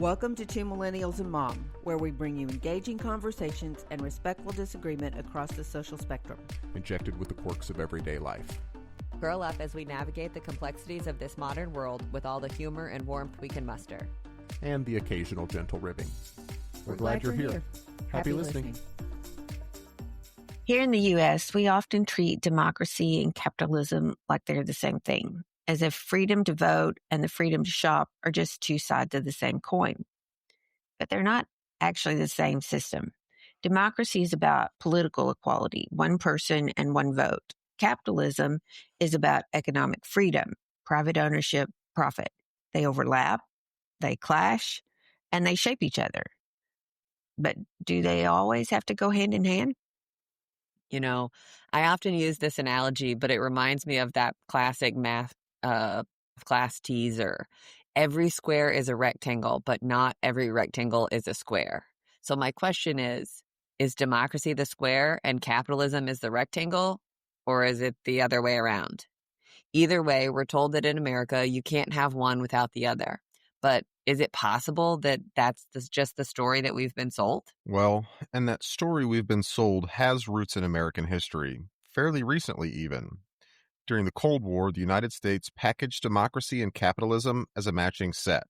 Welcome to Two Millennials and Mom, where we bring you engaging conversations and respectful disagreement across the social spectrum. Injected with the quirks of everyday life. Grow up as we navigate the complexities of this modern world with all the humor and warmth we can muster. And the occasional gentle ribbing. We're glad you're here. Happy listening. Here in the U.S., we often treat democracy and capitalism like they're the same thing, as if freedom to vote and the freedom to shop are just two sides of the same coin. But they're not actually the same system. Democracy is about political equality, one person and one vote. Capitalism is about economic freedom, private ownership, profit. They overlap, they clash, and they shape each other. But do they always have to go hand in hand? You know, I often use this analogy, but it reminds me of that classic math class teaser. Every square is a rectangle, but not every rectangle is a square. So my question is democracy the square and capitalism is the rectangle, or is it the other way around? Either way, we're told that in America, you can't have one without the other. But is it possible that that's just the story that we've been sold? Well, and that story we've been sold has roots in American history, fairly recently even. During the Cold War, the United States packaged democracy and capitalism as a matching set.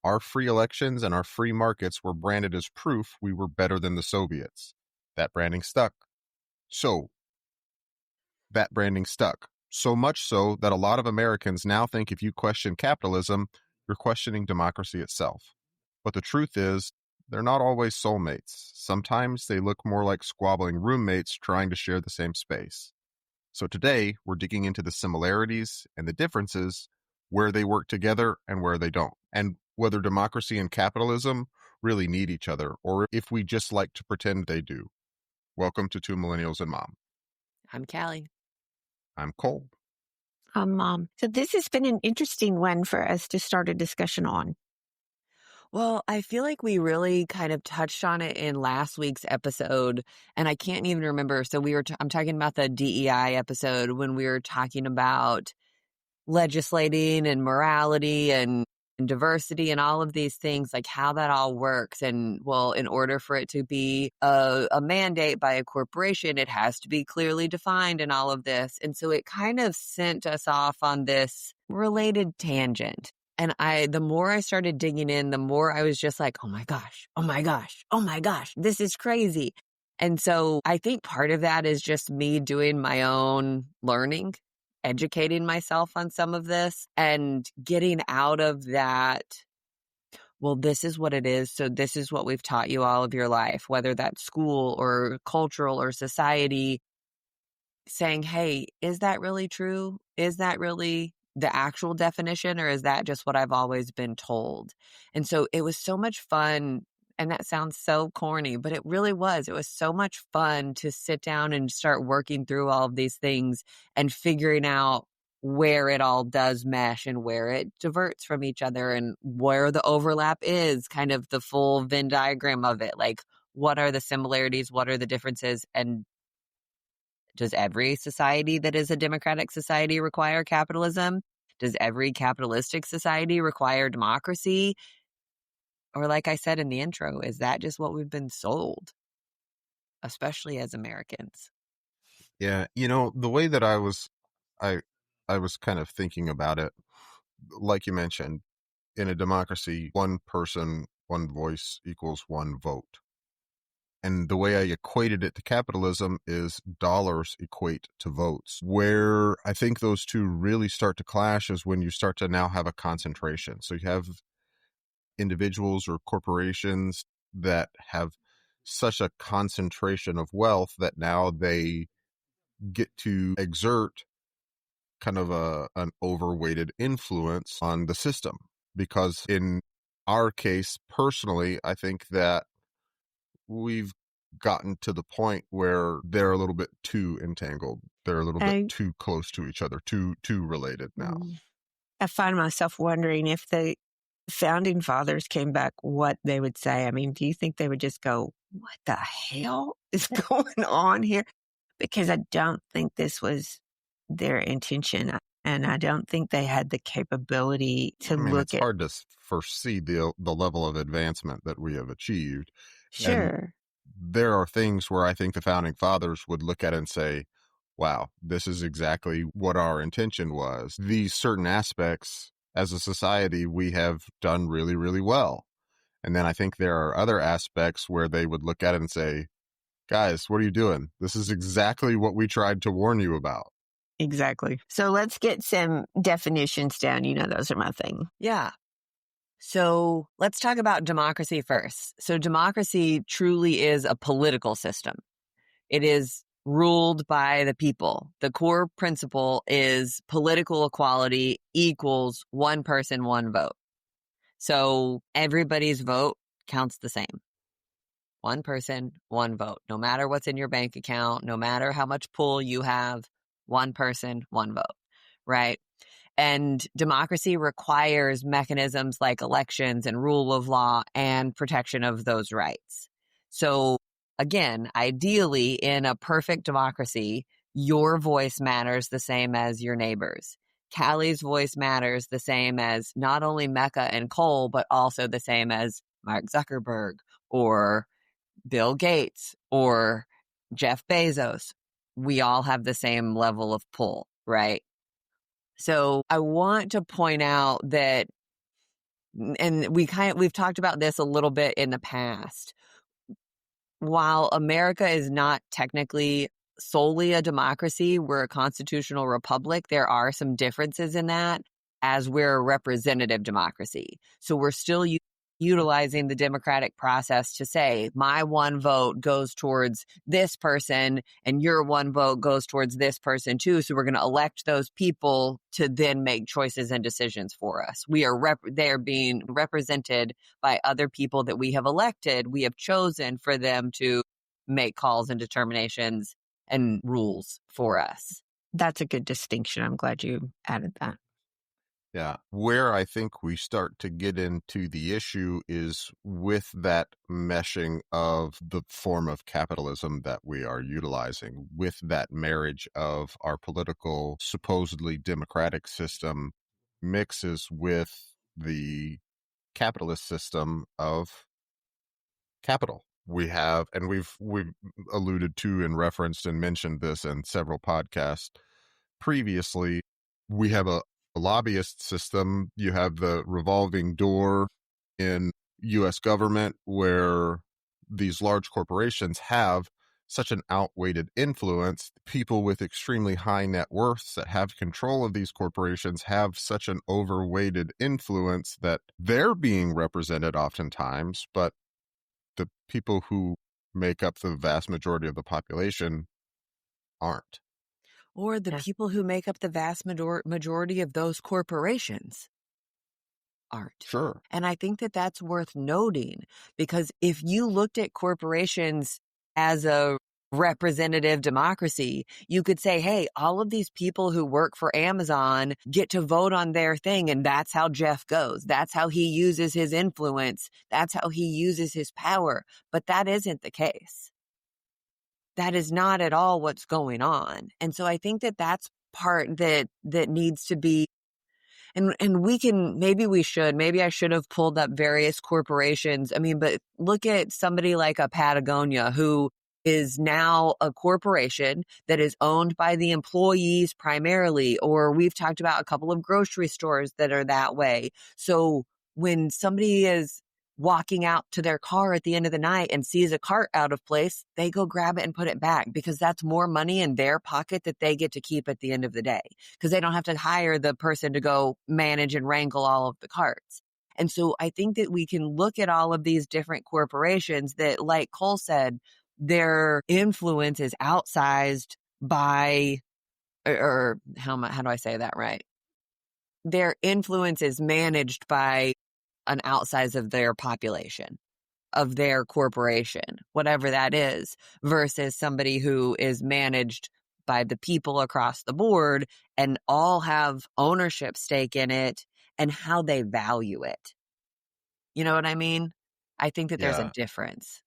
Our free elections and our free markets were branded as proof we were better than the Soviets. That branding stuck. So much so that a lot of Americans now think if you question capitalism, you're questioning democracy itself. But the truth is, they're not always soulmates. Sometimes they look more like squabbling roommates trying to share the same space. So today, we're digging into the similarities and the differences, where they work together and where they don't, and whether democracy and capitalism really need each other, or if we just like to pretend they do. Welcome to Two Millennials and Mom. I'm Callie. I'm Cole. I'm Mom. So this has been an interesting one for us to start a discussion on. Well, I feel like we really kind of touched on it in last week's episode, and I can't even remember. So I'm talking about the DEI episode when we were talking about legislating and morality and diversity and all of these things, like how that all works. And well, in order for it to be a mandate by a corporation, it has to be clearly defined and all of this. And so it kind of sent us off on this related tangent. And the more I started digging in, the more I was just like, oh my gosh, this is crazy. And so I think part of that is just me doing my own learning, educating myself on some of this and getting out of that, well, this is what it is. So this is what we've taught you all of your life, whether that's school or cultural or society, saying, hey, is that really true? Is that really the actual definition, or is that just what I've always been told? And so it was so much fun, and that sounds so corny, but it really was. It was so much fun to sit down and start working through all of these things and figuring out where it all does mesh and where it diverts from each other and where the overlap is, kind of the full Venn diagram of it. Like, what are the similarities? What are the differences? And does every society that is a democratic society require capitalism? Does every capitalistic society require democracy? Or like I said in the intro, is that just what we've been sold, especially as Americans? Yeah, the way that I was kind of thinking about it, like you mentioned, in a democracy, one person, one voice equals one vote. And the way I equated it to capitalism is dollars equate to votes. Where I think those two really start to clash is when you start to now have a concentration. So you have individuals or corporations that have such a concentration of wealth that now they get to exert kind of an overweighted influence on the system. Because in our case, personally, I think that we've gotten to the point where they're a little bit too entangled. They're a little bit too close to each other, too related now. I find myself wondering if the founding fathers came back, what they would say. I mean, do you think they would just go, what the hell is going on here? Because I don't think this was their intention. And I don't think they had the capability to I mean, look it's at. hard to foresee the level of advancement that we have achieved. And Sure. there are things where I think the founding fathers would look at it and say, wow, this is exactly what our intention was. These certain aspects as a society we have done really, really well. And then I think there are other aspects where they would look at it and say, guys, what are you doing? This is exactly what we tried to warn you about. Exactly. So let's get some definitions down. You know, those are my thing. Yeah. So let's talk about democracy first. So democracy truly is a political system. It is ruled by the people. The core principle is political equality equals one person, one vote. So everybody's vote counts the same. One person, one vote. No matter what's in your bank account, no matter how much pull you have, one person, one vote, right? And democracy requires mechanisms like elections and rule of law and protection of those rights. So again, ideally, in a perfect democracy, your voice matters the same as your neighbors. Callie's voice matters the same as not only Mecca and Cole, but also the same as Mark Zuckerberg or Bill Gates or Jeff Bezos. We all have the same level of pull, right? So I want to point out that, and we've talked about this a little bit in the past. While America is not technically solely a democracy, we're a constitutional republic, there are some differences in that, as we're a representative democracy. So we're still utilizing the democratic process to say, my one vote goes towards this person and your one vote goes towards this person too. So we're going to elect those people to then make choices and decisions for us. They are being represented by other people that we have elected. We have chosen for them to make calls and determinations and rules for us. That's a good distinction. I'm glad you added that. Yeah. Where I think we start to get into the issue is with that meshing of the form of capitalism that we are utilizing, with that marriage of our political, supposedly democratic system mixes with the capitalist system of capital. We have, and we've alluded to and referenced and mentioned this in several podcasts previously. We have a lobbyist system. You have the revolving door in U.S. government where these large corporations have such an outweighed influence. People with extremely high net worths that have control of these corporations have such an overweighted influence that they're being represented oftentimes, but the people who make up the vast majority of the population aren't. Or the people who make up the vast majority of those corporations aren't. Sure. And I think that that's worth noting, because if you looked at corporations as a representative democracy, you could say, hey, all of these people who work for Amazon get to vote on their thing, and that's how Jeff goes. That's how he uses his influence. That's how he uses his power. But that isn't the case. That is not at all what's going on. And so I think that that's part that needs to be, and maybe I should have pulled up various corporations. I mean, but look at somebody like a Patagonia, who is now a corporation that is owned by the employees primarily, or we've talked about a couple of grocery stores that are that way. So when somebody is walking out to their car at the end of the night and sees a cart out of place, they go grab it and put it back, because that's more money in their pocket that they get to keep at the end of the day, because they don't have to hire the person to go manage and wrangle all of the carts. And so I think that we can look at all of these different corporations that, like Cole said, their influence is outsized by, or how do I say that right? Their influence is managed by an outsize of their population, of their corporation, whatever that is, versus somebody who is managed by the people across the board and all have ownership stake in it and how they value it. You know what I mean? I think that there's a difference.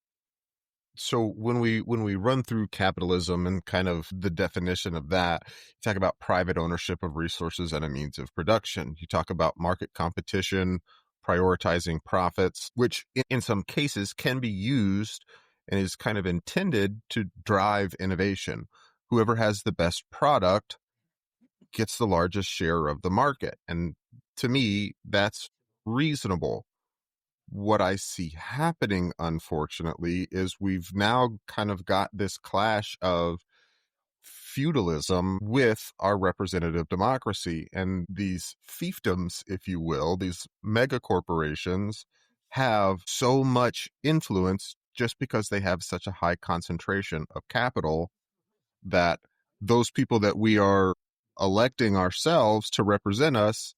So when we run through capitalism and kind of the definition of that, you talk about private ownership of resources and a means of production. You talk about market competition, prioritizing profits, which in some cases can be used and is kind of intended to drive innovation. Whoever has the best product gets the largest share of the market. And to me, that's reasonable. What I see happening, unfortunately, is we've now kind of got this clash of feudalism with our representative democracy. And these fiefdoms, if you will, these mega corporations have so much influence just because they have such a high concentration of capital that those people that we are electing ourselves to represent us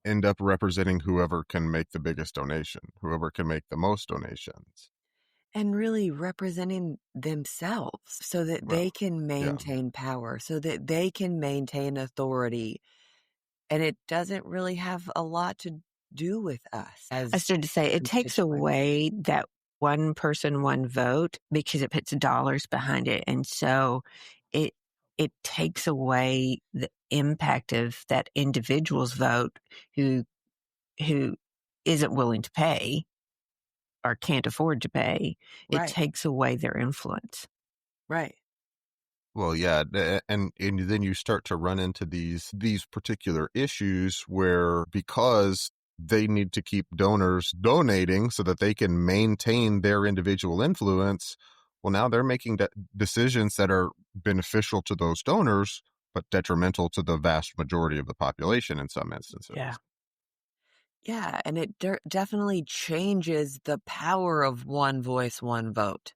end up representing whoever can make the biggest donation, whoever can make the most donations. And really representing themselves so that Well, they can yeah. maintain power, so that they can maintain authority. And it doesn't really have a lot to do with us. As I started to say it takes constituents. away that one person, one vote because it puts dollars behind it. And so it takes away the impact of that individual's vote who isn't willing to pay or can't afford to pay. It Right. takes away their influence. Right. Well, yeah, and then you start to run into these particular issues where, because they need to keep donors donating so that they can maintain their individual influence, well, now they're making decisions that are beneficial to those donors but detrimental to the vast majority of the population in some instances. Yeah. Yeah. And it definitely changes the power of one voice, one vote.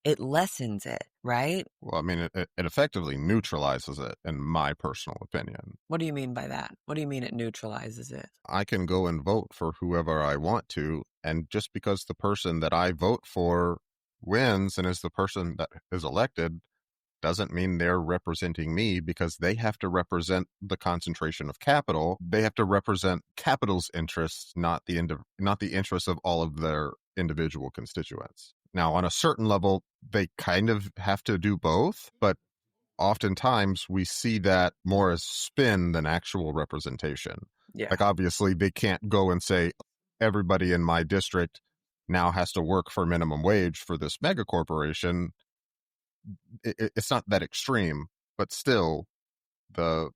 It lessens it, right? Well, I mean, it effectively neutralizes it, in my personal opinion. What do you mean by that? What do you mean it neutralizes it? I can go and vote for whoever I want to, and just because the person that I vote for wins and is the person that is elected doesn't mean they're representing me, because they have to represent the concentration of capital. They have to represent capital's interests, not the interests of all of their individual constituents. Now, on a certain level, they kind of have to do both, but oftentimes we see that more as spin than actual representation. Yeah. Like, obviously, they can't go and say, everybody in my district now has to work for minimum wage for this mega corporation. It's not that extreme, but still, the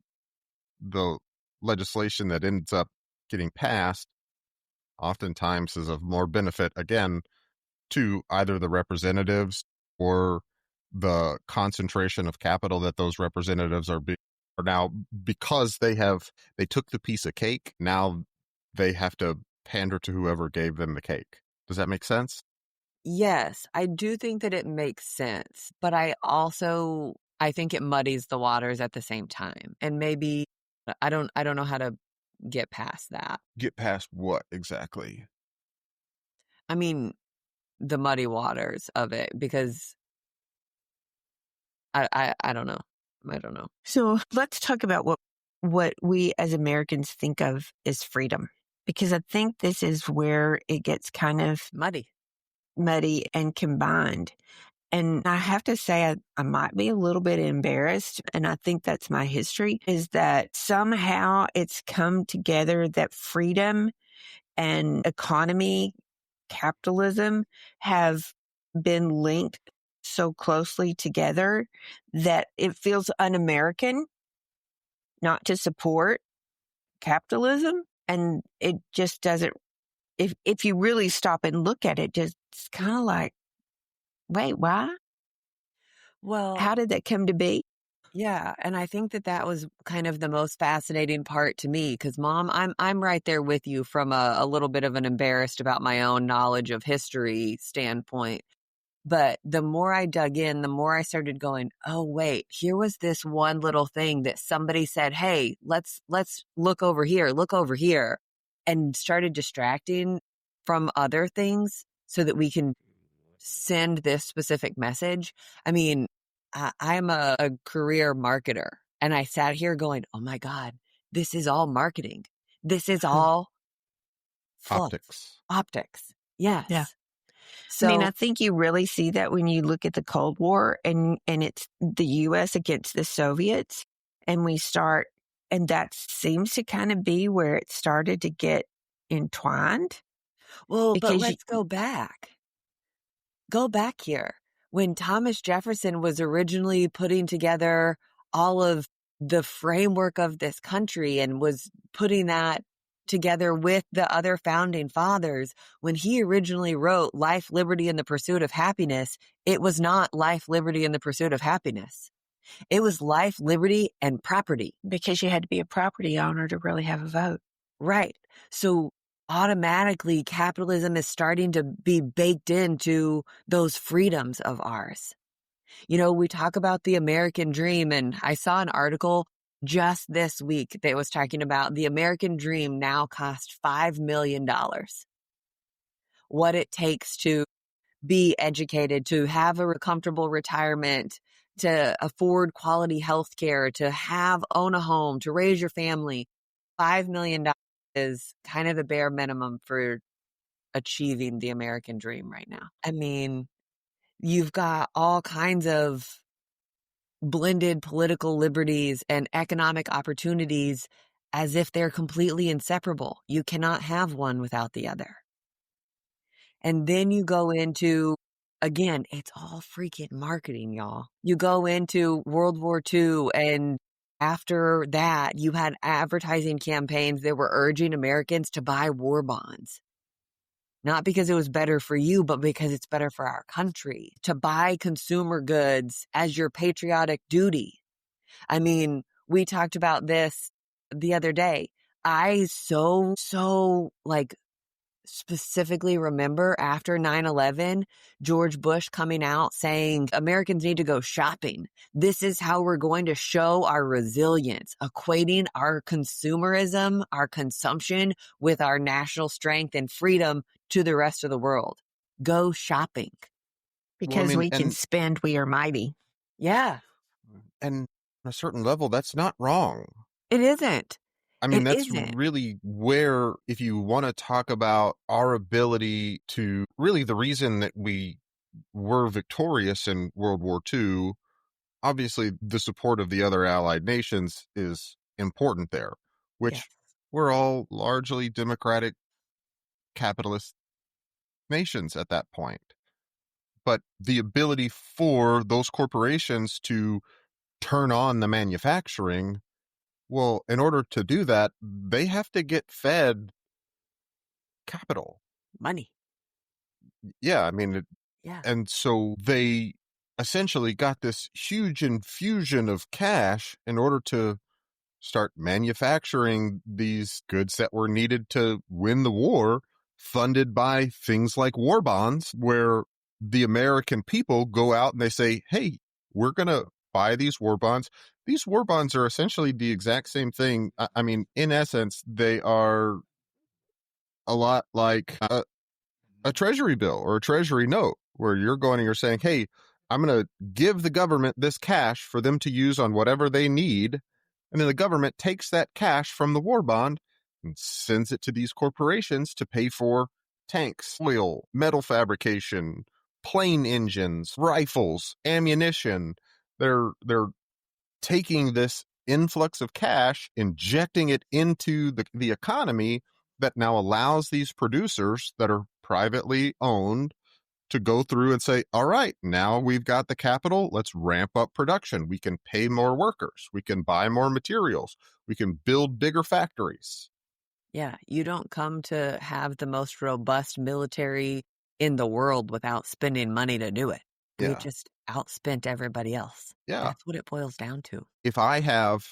legislation that ends up getting passed oftentimes is of more benefit, again, to either the representatives or the concentration of capital that those representatives are now, because they took the piece of cake. Now they have to pander to whoever gave them the cake. Does that make sense? Yes, I do think that it makes sense, but I think it muddies the waters at the same time. And maybe I don't know how to get past that. Get past what exactly? I mean, the muddy waters of it, because I don't know. I don't know. So let's talk about what we as Americans think of as freedom, because I think this is where it gets kind of Muddy and combined. And I have to say, I might be a little bit embarrassed, and I think that's my history, is that somehow it's come together that freedom and economy, capitalism have been linked so closely together that it feels un-American not to support capitalism. And it just doesn't, if you really stop and look at it, just it's kind of like, wait, why? Well, How did that come to be? yeah, and I think that was kind of the most fascinating part to me, because, Mom, I'm right there with you from a little bit of an embarrassed about my own knowledge of history standpoint. But the more I dug in, the more I started going, oh, wait, here was this one little thing that somebody said, hey, let's look over here, and started distracting from other things so that we can send this specific message. I mean, I'm a career marketer, and I sat here going, oh my God, this is all marketing. This is all fluff. Optics. Optics. Yes. Yeah. So, I mean, I think you really see that when you look at the Cold War and it's the U.S. against the Soviets, and and that seems to kind of be where it started to get entwined. well, but Because let's go back. Go back here. When Thomas Jefferson was originally putting together all of the framework of this country and was putting that together with the other founding fathers, when he originally wrote Life, Liberty, and the Pursuit of Happiness, it was not Life, Liberty, and the Pursuit of Happiness. It was life, liberty, and property. because you had to be a property owner to really have a vote. Right. So automatically capitalism is starting to be baked into those freedoms of ours. You know, we talk about the American dream, and I saw an article just this week that was talking about the American dream now costs $5 million. What it takes to be educated, to have a comfortable retirement, to afford quality health care, to own a home, to raise your family. $5 million is kind of the bare minimum for achieving the American dream right now. I mean, you've got all kinds of blended political liberties and economic opportunities as if they're completely inseparable. You cannot have one without the other. And then you go into, again, it's all freaking marketing, y'all. You go into World War II, and after that, you had advertising campaigns that were urging Americans to buy war bonds. Not because it was better for you, but because it's better for our country. To buy consumer goods as your patriotic duty. I mean, we talked about this the other day. I specifically remember after 9/11, George Bush coming out saying Americans need to go shopping. This is how we're going to show our resilience, equating our consumerism, our consumption with our national strength and freedom to the rest of the world. Go shopping. Because mean, we can and- spend, we are mighty. Yeah, And on a certain level, that's not wrong. it isn't. I mean, It that's isn't. really where, if you want to talk about our ability to really the reason that we were victorious in World War II, obviously the support of the other allied nations is important there, which Yes. we're all largely democratic capitalist nations at that point. But the ability for those corporations to turn on the manufacturing, well, in order to do that, they have to get fed capital. Money. Yeah, I mean, Yeah. and so they essentially got this huge infusion of cash in order to start manufacturing these goods that were needed to win the war, funded by things like war bonds, where the American people go out and they say, hey, we're going to buy these war bonds. These war bonds are essentially the exact same thing. I mean, in essence, they are a lot like a treasury bill or a treasury note, where you're going and you're saying, hey, I'm going to give the government this cash for them to use on whatever they need. And then the government takes that cash from the war bond and sends it to these corporations to pay for tanks, oil, metal fabrication, plane engines, rifles, ammunition. They're taking this influx of cash, injecting it into the economy that now allows these producers that are privately owned to go through and say, all right, now we've got the capital, let's ramp up production. We can pay more workers. We can buy more materials. We can build bigger factories. Yeah. You don't come to have the most robust military in the world without spending money to do it. We Yeah. just outspent everybody else. Yeah. That's what it boils down to. If I have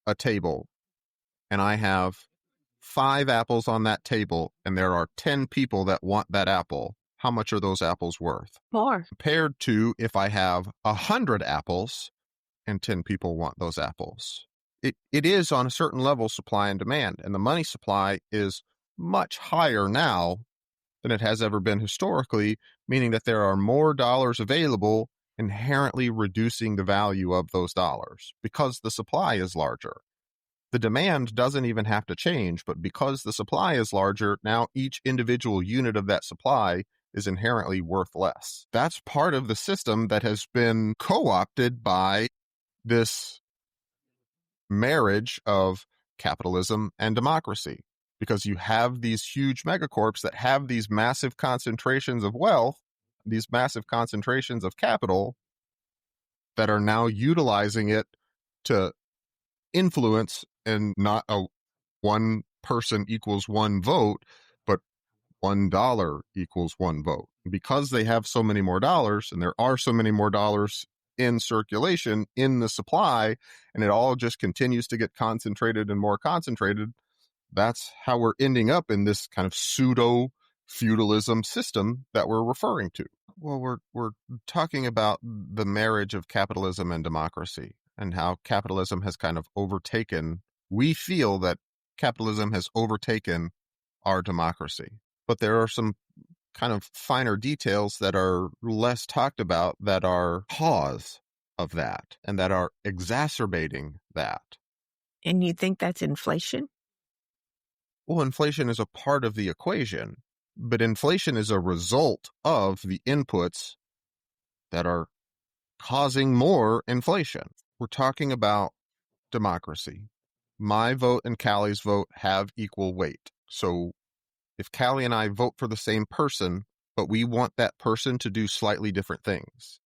a table and I have 5 apples on that table and there are 10 people that want that apple, how much are those apples worth? More. Compared to if I have 100 apples and 10 people want those apples. It is on a certain level supply and demand, and the money supply is much higher now than it has ever been historically, meaning that there are more dollars available, inherently reducing the value of those dollars because the supply is larger. The demand doesn't even have to change, but because the supply is larger, now each individual unit of that supply is inherently worth less. That's part of the system that has been co-opted by this marriage of capitalism and democracy, because you have these huge megacorps that have these massive concentrations of wealth, these massive concentrations of capital that are now utilizing it to influence, and not a one person equals one vote, but $1 equals one vote. Because they have so many more dollars, and there are so many more dollars in circulation in the supply, and it all just continues to get concentrated and more concentrated, that's how we're ending up in this kind of pseudo feudalism system that we're referring to. Well, we're talking about the marriage of capitalism and democracy, and how capitalism has kind of overtaken, we feel that capitalism has overtaken our democracy. But there are some kind of finer details that are less talked about that are cause of that, and that are exacerbating that. And you think that's inflation? Well, inflation is a part of the equation, but inflation is a result of the inputs that are causing more inflation. We're talking about democracy. My vote and Callie's vote have equal weight. So if Callie and I vote for the same person, but we want that person to do slightly different things,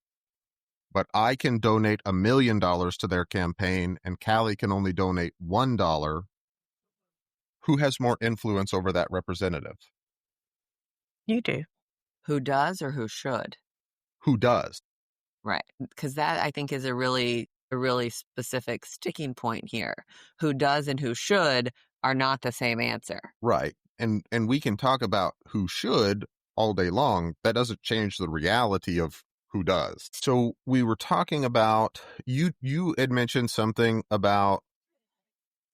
but I can donate $1 million to their campaign and Callie can only donate $1, who has more influence over that representative? You do. Who does or who should? Who does? Right. Because that, I think, is a really specific sticking point here. Who does and who should are not the same answer. Right. And we can talk about who should all day long. That doesn't change the reality of who does. So we were talking about, you had mentioned something about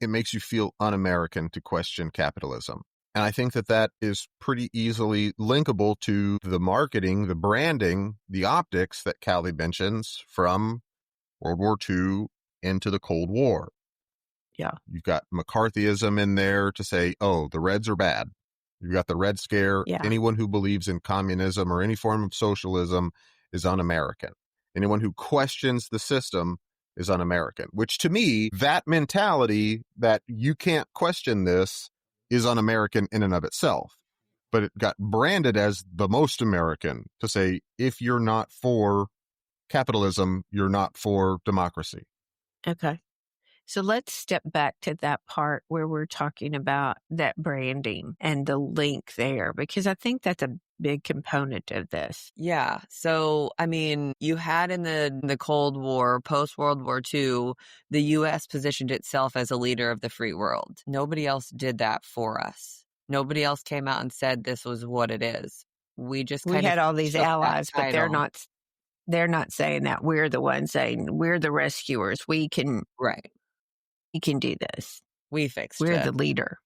it makes you feel un-American to question capitalism. And I think that is pretty easily linkable to the marketing, the branding, the optics that Callie mentions from World War II into the Cold War. Yeah. You've got McCarthyism in there to say, oh, the Reds are bad. You've got the Red Scare. Yeah. Anyone who believes in communism or any form of socialism is un-American. Anyone who questions the system is un-American, which to me, that mentality that you can't question this is un-American in and of itself. But it got branded as the most American to say, if you're not for capitalism, you're not for democracy. Okay. So let's step back to that part where we're talking about that branding and the link there, because I think that's a big component of this. Yeah. So, I mean, you had in the Cold War, post-World War II, the U.S. positioned itself as a leader of the free world. Nobody else did that for us. Nobody else came out and said this was what it is. We just We had all these allies, but they're not saying that. We're the ones saying we're the rescuers. We can do this. We fixed We're it. the leader.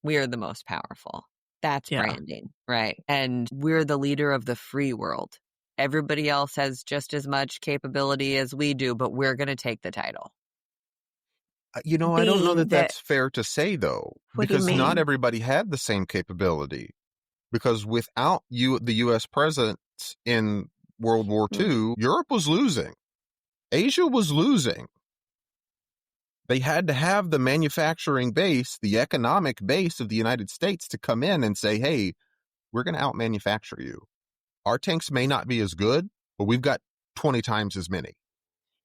We are the most powerful. That's Yeah. branding, right? And we're the leader of the free world. Everybody else has just as much capability as we do, but we're going to take the title. I don't know Being that's fair to say, though, What do you because not mean? everybody had the same capability. Because without the U.S. presence in World War II, Europe was losing. Asia was losing. They had to have the manufacturing base, the economic base of the United States to come in and say, hey, we're going to out-manufacture you. Our tanks may not be as good, but we've got 20 times as many.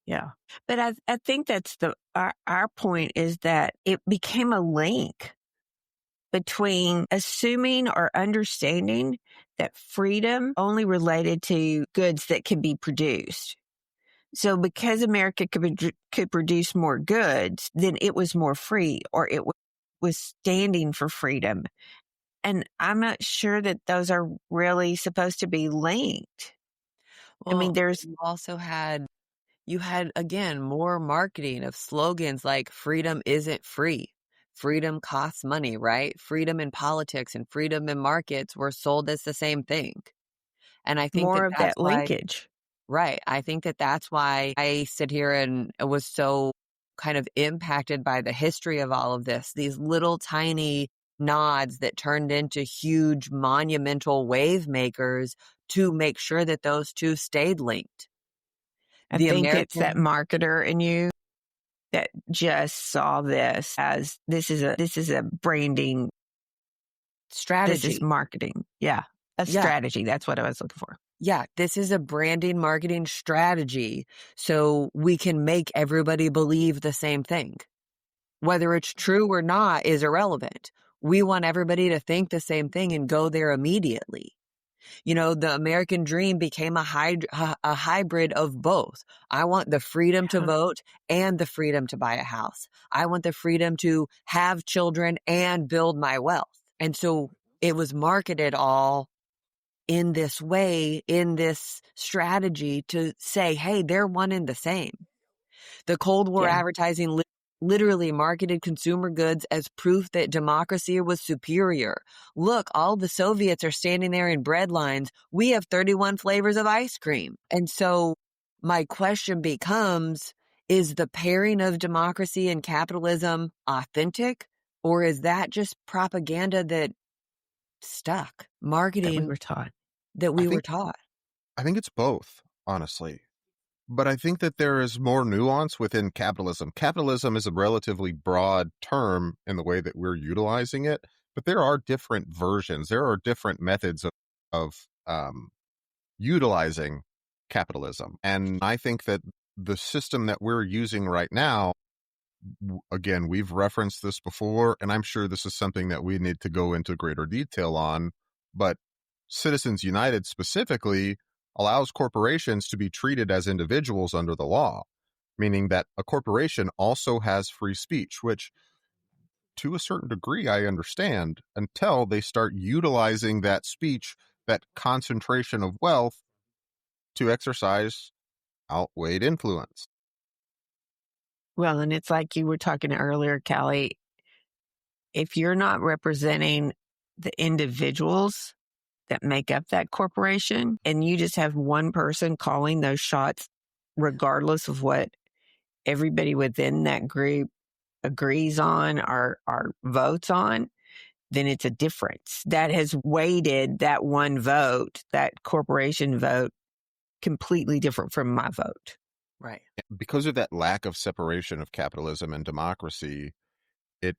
Yeah. But I think that's our point is that it became a link between assuming or understanding that freedom only related to goods that could be produced. So because America could produce more goods, then it was more free, or it was standing for freedom. And I'm not sure that those are really supposed to be linked. Well, I mean, you had, again, more marketing of slogans like freedom isn't free. Freedom costs money, right? Freedom in politics and freedom in markets were sold as the same thing. And I think more of that's that linkage. Right. I think that's why I sit here and was so kind of impacted by the history of all of this. These little tiny nods that turned into huge monumental wave makers to make sure that those two stayed linked. I think it's that marketer in you that just saw this as this is a branding strategy. This is marketing. Yeah. Strategy. That's what I was looking for. Yeah, this is a branding marketing strategy so we can make everybody believe the same thing. Whether it's true or not is irrelevant. We want everybody to think the same thing and go there immediately. You know, the American dream became a hybrid of both. I want the freedom to vote and the freedom to buy a house. I want the freedom to have children and build my wealth. And so it was marketed all in this way, in this strategy to say, hey, they're one and the same. The Cold War advertising literally marketed consumer goods as proof that democracy was superior. Look, all the Soviets are standing there in bread lines. We have 31 flavors of ice cream. And so my question becomes, is the pairing of democracy and capitalism authentic? Or is that just propaganda that stuck? Marketing that we were taught. I think it's both, honestly. But I think that there is more nuance within capitalism. Capitalism is a relatively broad term in the way that we're utilizing it, but there are different versions. There are different methods of utilizing capitalism. And I think that the system that we're using right now, again, we've referenced this before, and I'm sure this is something that we need to go into greater detail on, but Citizens United specifically allows corporations to be treated as individuals under the law, meaning that a corporation also has free speech, which to a certain degree I understand until they start utilizing that speech, that concentration of wealth, to exercise outweighed influence. Well, and it's like you were talking earlier, Callie, if you're not representing the individuals that make up that corporation and you just have one person calling those shots, regardless of what everybody within that group agrees on or votes on, then it's a difference. That has weighted that one vote, that corporation vote, completely different from my vote. Right. Because of that lack of separation of capitalism and democracy, it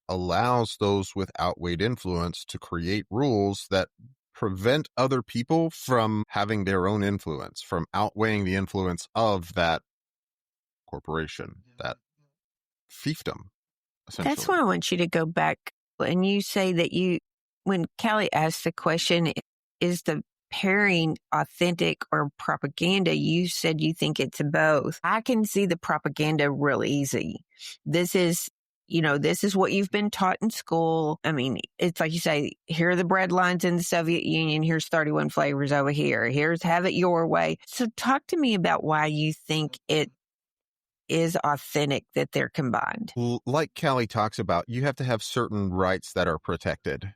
allows those with outweighed influence to create rules that prevent other people from having their own influence, from outweighing the influence of that corporation, that fiefdom, essentially. That's why I want you to go back and you say that when Callie asked the question, is the pairing authentic or propaganda, you said you think it's both. I can see the propaganda real easy. This is what you've been taught in school. I mean, it's like you say, here are the bread lines in the Soviet Union. Here's 31 flavors over here. Here's have it your way. So talk to me about why you think it is authentic that they're combined. Like Callie talks about, you have to have certain rights that are protected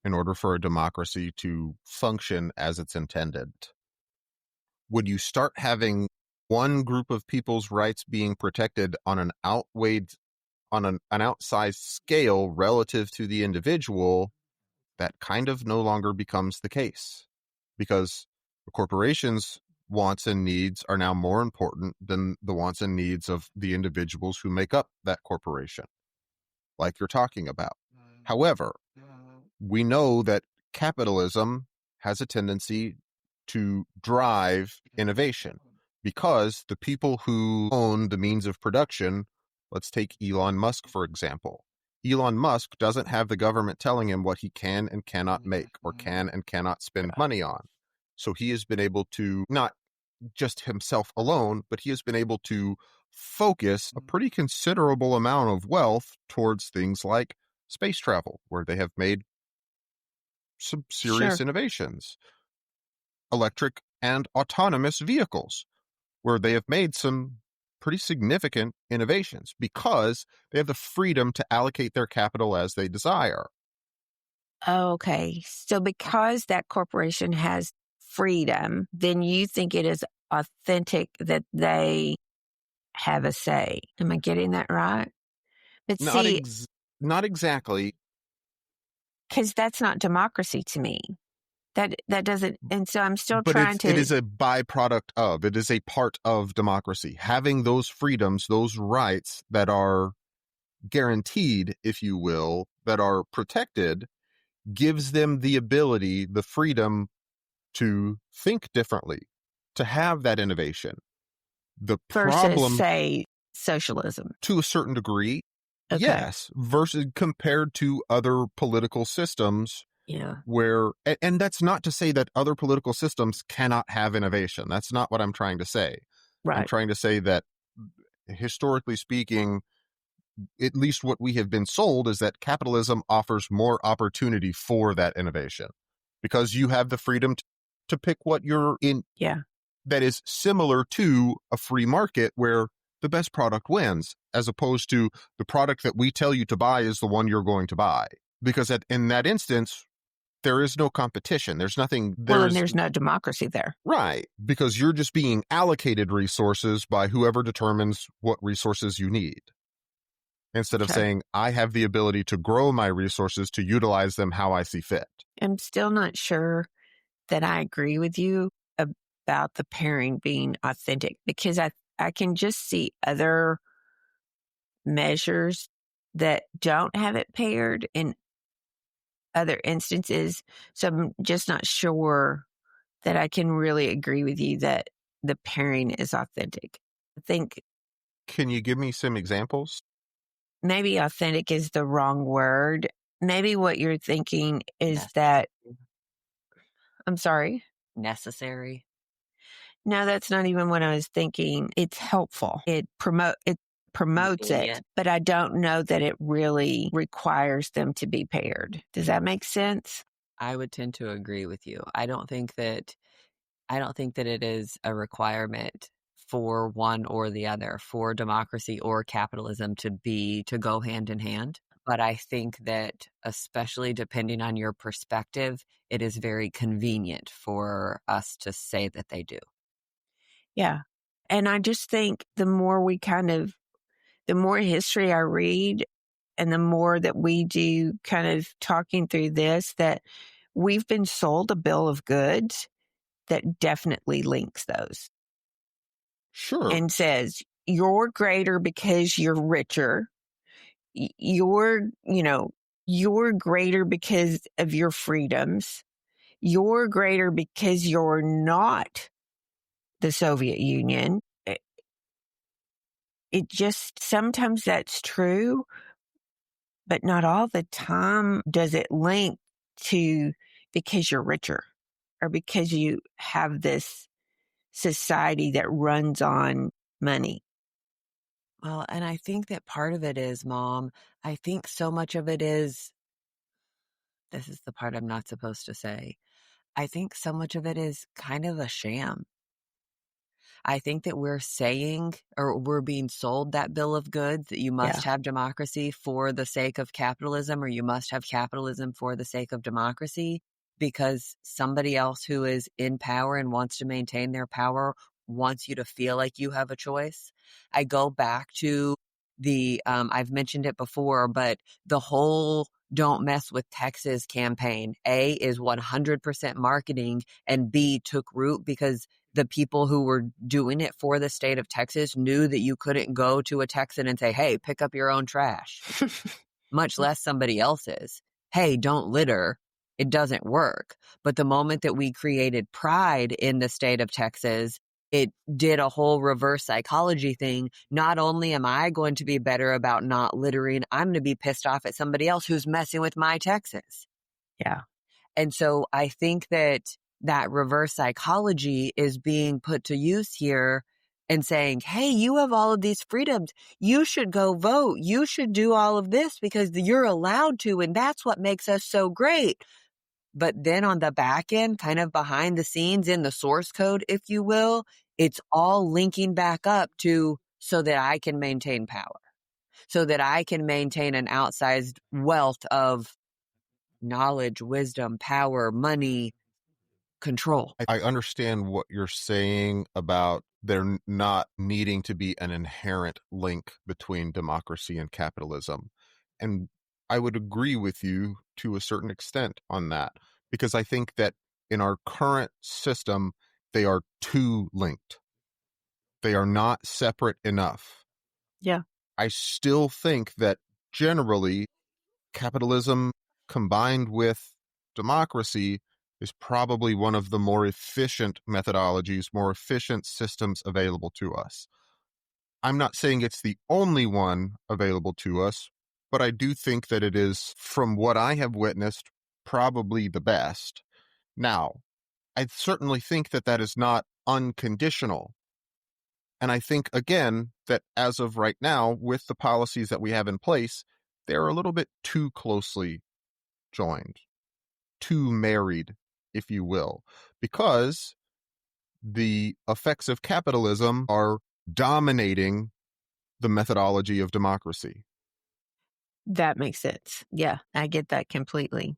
in order for a democracy to function as it's intended. When you start having one group of people's rights being protected on an outsized scale relative to the individual, that kind of no longer becomes the case, because the corporation's wants and needs are now more important than the wants and needs of the individuals who make up that corporation, like you're talking about. However, we know that capitalism has a tendency to drive innovation because the people who own the means of production, let's take Elon Musk, for example. Elon Musk doesn't have the government telling him what he can and cannot make or can and cannot spend money on. So he has been able to, not just himself alone, but he has been able to focus a pretty considerable amount of wealth towards things like space travel, where they have made some serious innovations. Electric and autonomous vehicles, where they have made some pretty significant innovations because they have the freedom to allocate their capital as they desire. Okay. So because that corporation has freedom, then you think it is authentic that they have a say. Am I getting that right? But Not exactly. because that's not democracy to me. That doesn't, and so I'm still But trying to. it is a byproduct of, it is a part of democracy. Having those freedoms, those rights that are guaranteed, if you will, that are protected, gives them the ability, the freedom to think differently, to have that innovation. The versus, problem, say, socialism. to a certain degree, Okay. yes, versus compared to other political systems. Yeah. Where, and that's not to say that other political systems cannot have innovation. That's not what I'm trying to say. Right. I'm trying to say that historically speaking, at least what we have been sold is that capitalism offers more opportunity for that innovation because you have the freedom to pick what you're in. Yeah. That is similar to a free market where the best product wins, as opposed to the product that we tell you to buy is the one you're going to buy. Because in that instance, there is no competition. There's nothing. And there's no democracy there. Right. Because you're just being allocated resources by whoever determines what resources you need. Instead of saying, I have the ability to grow my resources to utilize them how I see fit. I'm still not sure that I agree with you about the pairing being authentic, because I can just see other measures that don't have it paired in other instances. So I'm just not sure that I can really agree with you that the pairing is authentic. I think. Can you give me some examples? Maybe authentic is the wrong word. Maybe what you're thinking is that. I'm sorry? Necessary. No, that's not even what I was thinking. It's helpful. It promotes it, but I don't know that it really requires them to be paired. Does that make sense? I would tend to agree with you. I don't think that it is a requirement for one or the other, for democracy or capitalism to go hand in hand. But I think that, especially depending on your perspective, it is very convenient for us to say that they do. Yeah. And I just think the more history I read and the more that we do kind of talking through this, that we've been sold a bill of goods that definitely links those. Sure. And says, you're greater because you're richer. You're greater because of your freedoms. You're greater because you're not the Soviet Union. It just, sometimes that's true, but not all the time does it link to because you're richer or because you have this society that runs on money. Well, and I think that part of it is, Mom, I think so much of it is, this is the part I'm not supposed to say, I think so much of it is kind of a sham. I think that we're saying, or we're being sold that bill of goods, that you must have democracy for the sake of capitalism, or you must have capitalism for the sake of democracy, because somebody else who is in power and wants to maintain their power wants you to feel like you have a choice. I go back to I've mentioned it before, but the whole Don't Mess with Texas campaign, A, is 100% marketing, and B, took root because the people who were doing it for the state of Texas knew that you couldn't go to a Texan and say, hey, pick up your own trash, much less somebody else's. Hey, don't litter. It doesn't work. But the moment that we created pride in the state of Texas, it did a whole reverse psychology thing. Not only am I going to be better about not littering, I'm going to be pissed off at somebody else who's messing with my Texas. Yeah. And so I think that reverse psychology is being put to use here and saying, hey, you have all of these freedoms. You should go vote. You should do all of this because you're allowed to. And that's what makes us so great. But then on the back end, kind of behind the scenes in the source code, if you will, it's all linking back up to so that I can maintain power, so that I can maintain an outsized wealth of knowledge, wisdom, power, money, control. I understand what you're saying about there not needing to be an inherent link between democracy and capitalism. And I would agree with you to a certain extent on that, because I think that in our current system, they are too linked. They are not separate enough. Yeah. I still think that generally capitalism combined with democracy is probably one of the more efficient methodologies, more efficient systems available to us. I'm not saying it's the only one available to us, but I do think that it is, from what I have witnessed, probably the best. Now, I certainly think that that is not unconditional. And I think, again, that as of right now, with the policies that we have in place, they're a little bit too closely joined, too married, if you will, because the effects of capitalism are dominating the methodology of democracy. That makes sense. Yeah, I get that completely.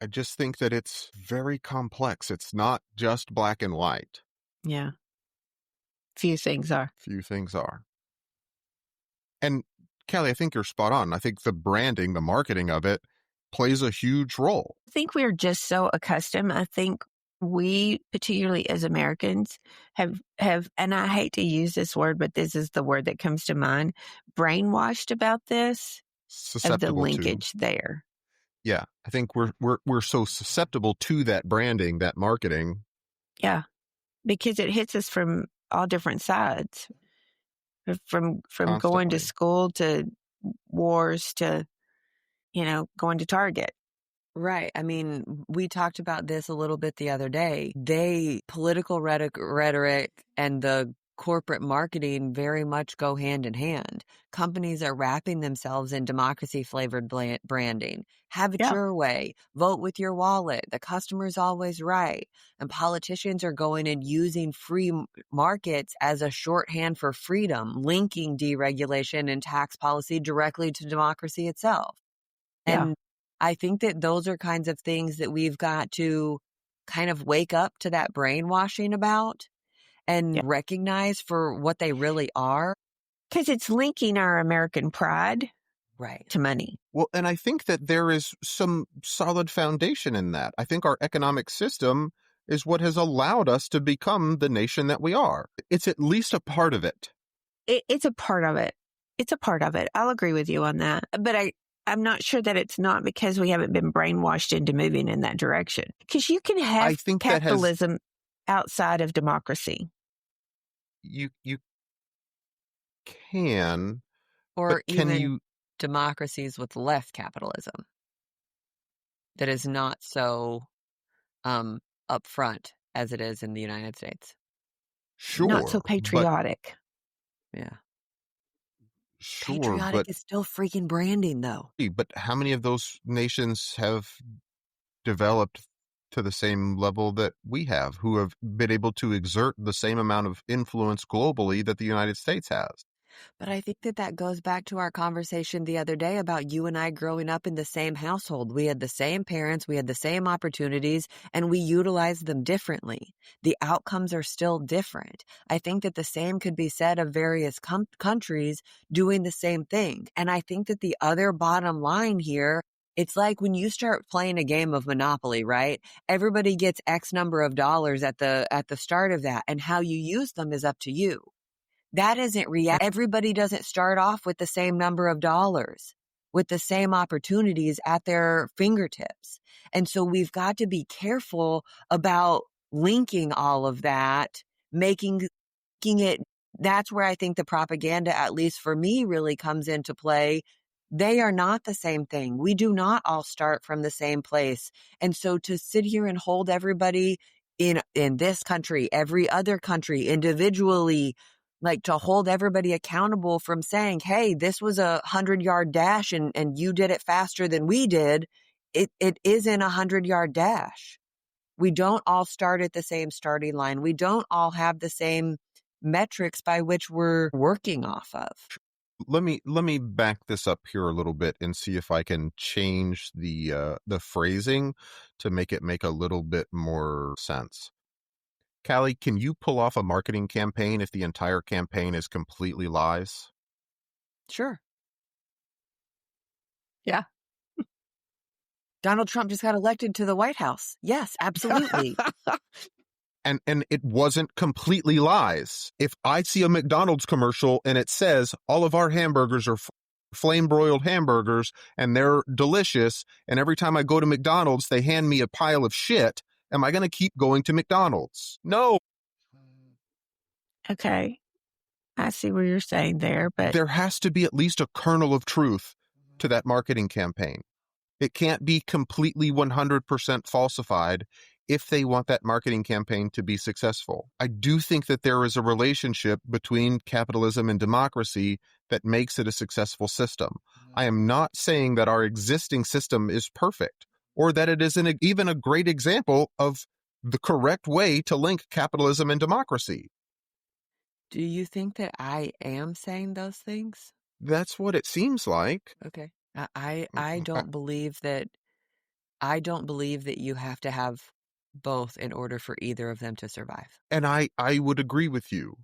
I just think that it's very complex. It's not just black and white. Yeah. Few things are. Few things are. And Callie, I think you're spot on. I think the branding, the marketing of it plays a huge role. I think we're just so accustomed. I think we, particularly as Americans, have, and I hate to use this word, but this is the word that comes to mind, brainwashed about this, of the linkage there. Yeah, I think we're so susceptible to that branding, that marketing. Yeah, because it hits us from all different sides, from going to school to wars to, going to Target. Right. I mean, we talked about this a little bit the other day. Political rhetoric and the corporate marketing very much go hand in hand. Companies are wrapping themselves in democracy-flavored branding. Have it your way. Vote with your wallet. The customer's always right. And politicians are going and using free markets as a shorthand for freedom, linking deregulation and tax policy directly to democracy itself. And I think that those are kinds of things that we've got to kind of wake up to that brainwashing about and recognize for what they really are. Because it's linking our American pride to money. Well, and I think that there is some solid foundation in that. I think our economic system is what has allowed us to become the nation that we are. It's at least a part of it. It's a part of it. It's a part of it. I'll agree with you on that. But I'm not sure that it's not because we haven't been brainwashed into moving in that direction. Because you can have capitalism outside of democracy. You can. Or even democracies with less capitalism that is not so upfront as it is in the United States. Sure. Not so patriotic. Yeah. Sure, patriotic is still freaking branding, though. But how many of those nations have developed to the same level that we have, who have been able to exert the same amount of influence globally that the United States has? But I think that goes back to our conversation the other day about you and I growing up in the same household. We had the same parents, we had the same opportunities, and we utilized them differently. The outcomes are still different. I think that the same could be said of various countries doing the same thing. And I think that the other bottom line here, it's like when you start playing a game of Monopoly, right? Everybody gets X number of dollars at the start of that, and how you use them is up to you. That isn't reality. Everybody doesn't start off with the same number of dollars, with the same opportunities at their fingertips. And so we've got to be careful about linking all of that, making it. That's where I think the propaganda, at least for me, really comes into play. They are not the same thing. We do not all start from the same place. And so to sit here and hold everybody in this country, every other country individually, like to hold everybody accountable from saying, hey, this was a 100-yard dash and you did it faster than we did. It isn't a 100-yard dash. We don't all start at the same starting line. We don't all have the same metrics by which we're working off of. Let me back this up here a little bit and see if I can change the phrasing to make it make a little bit more sense. Callie, can you pull off a marketing campaign if the entire campaign is completely lies? Sure. Yeah. Donald Trump just got elected to the White House. Yes, absolutely. And it wasn't completely lies. If I see a McDonald's commercial and it says all of our hamburgers are flame broiled hamburgers and they're delicious, and every time I go to McDonald's they hand me a pile of shit, am I going to keep going to McDonald's? No. Okay. I see what you're saying there, but There has to be at least a kernel of truth to that marketing campaign. It can't be completely 100% falsified if they want that marketing campaign to be successful. I do think that there is a relationship between capitalism and democracy that makes it a successful system. I am not saying that our existing system is perfect or that it is even a great example of the correct way to link capitalism and democracy. Do you think that I am saying those things? That's what it seems like. Okay. I don't believe that you have to have both in order for either of them to survive. And I would agree with you.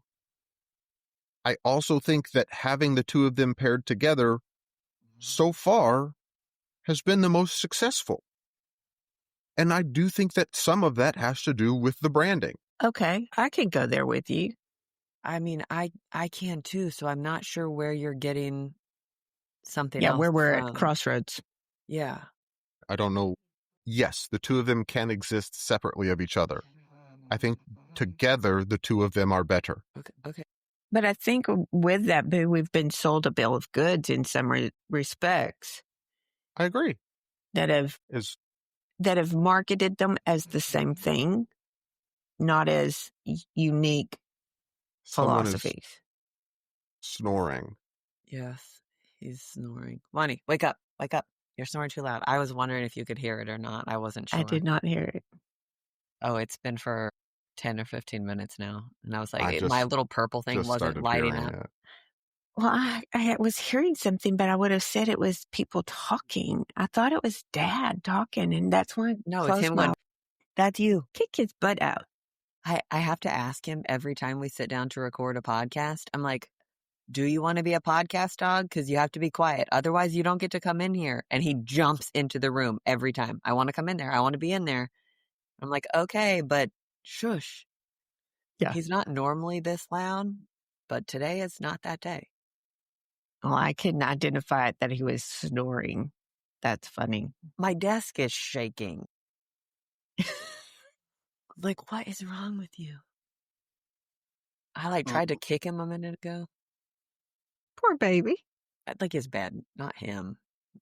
I also think that having the two of them paired together so far has been the most successful. And I do think that some of that has to do with the branding. okay, I can go there with you. I mean, I can too, so I'm not sure where you're getting something Yeah, else where we're from. at crossroads. Yeah. I don't know. Yes, the two of them can exist separately of each other. I think together the two of them are better. Okay. But I think with that, Boo, we've been sold a bill of goods in some respects I agree. that have marketed them as the same thing, not as unique Someone is philosophies. snoring. Yes, he's snoring. Lonnie, wake up. Wake up. You're snoring too loud. I was wondering if you could hear it or not. I wasn't sure. I did not hear it. Oh, it's been for 10 or 15 minutes now. And I was like, I just- my little purple thing Just wasn't started lighting hearing up. it. Well, I was hearing something, but I would have said it was people talking. I thought it was Dad talking, and that's why I No, it's closed him my going, that's you. kick his butt out. I have to ask him every time we sit down to record a podcast. I'm like, do you want to be a podcast dog? Because you have to be quiet. Otherwise, you don't get to come in here. And he jumps into the room every time. I want to come in there. I want to be in there. I'm like, okay, but shush. Yeah. He's not normally this loud, but today is not that day. Well, I couldn't identify it that he was snoring. That's funny. My desk is shaking. Like, what is wrong with you? I tried to kick him a minute ago. Poor baby. Like his bed, not him.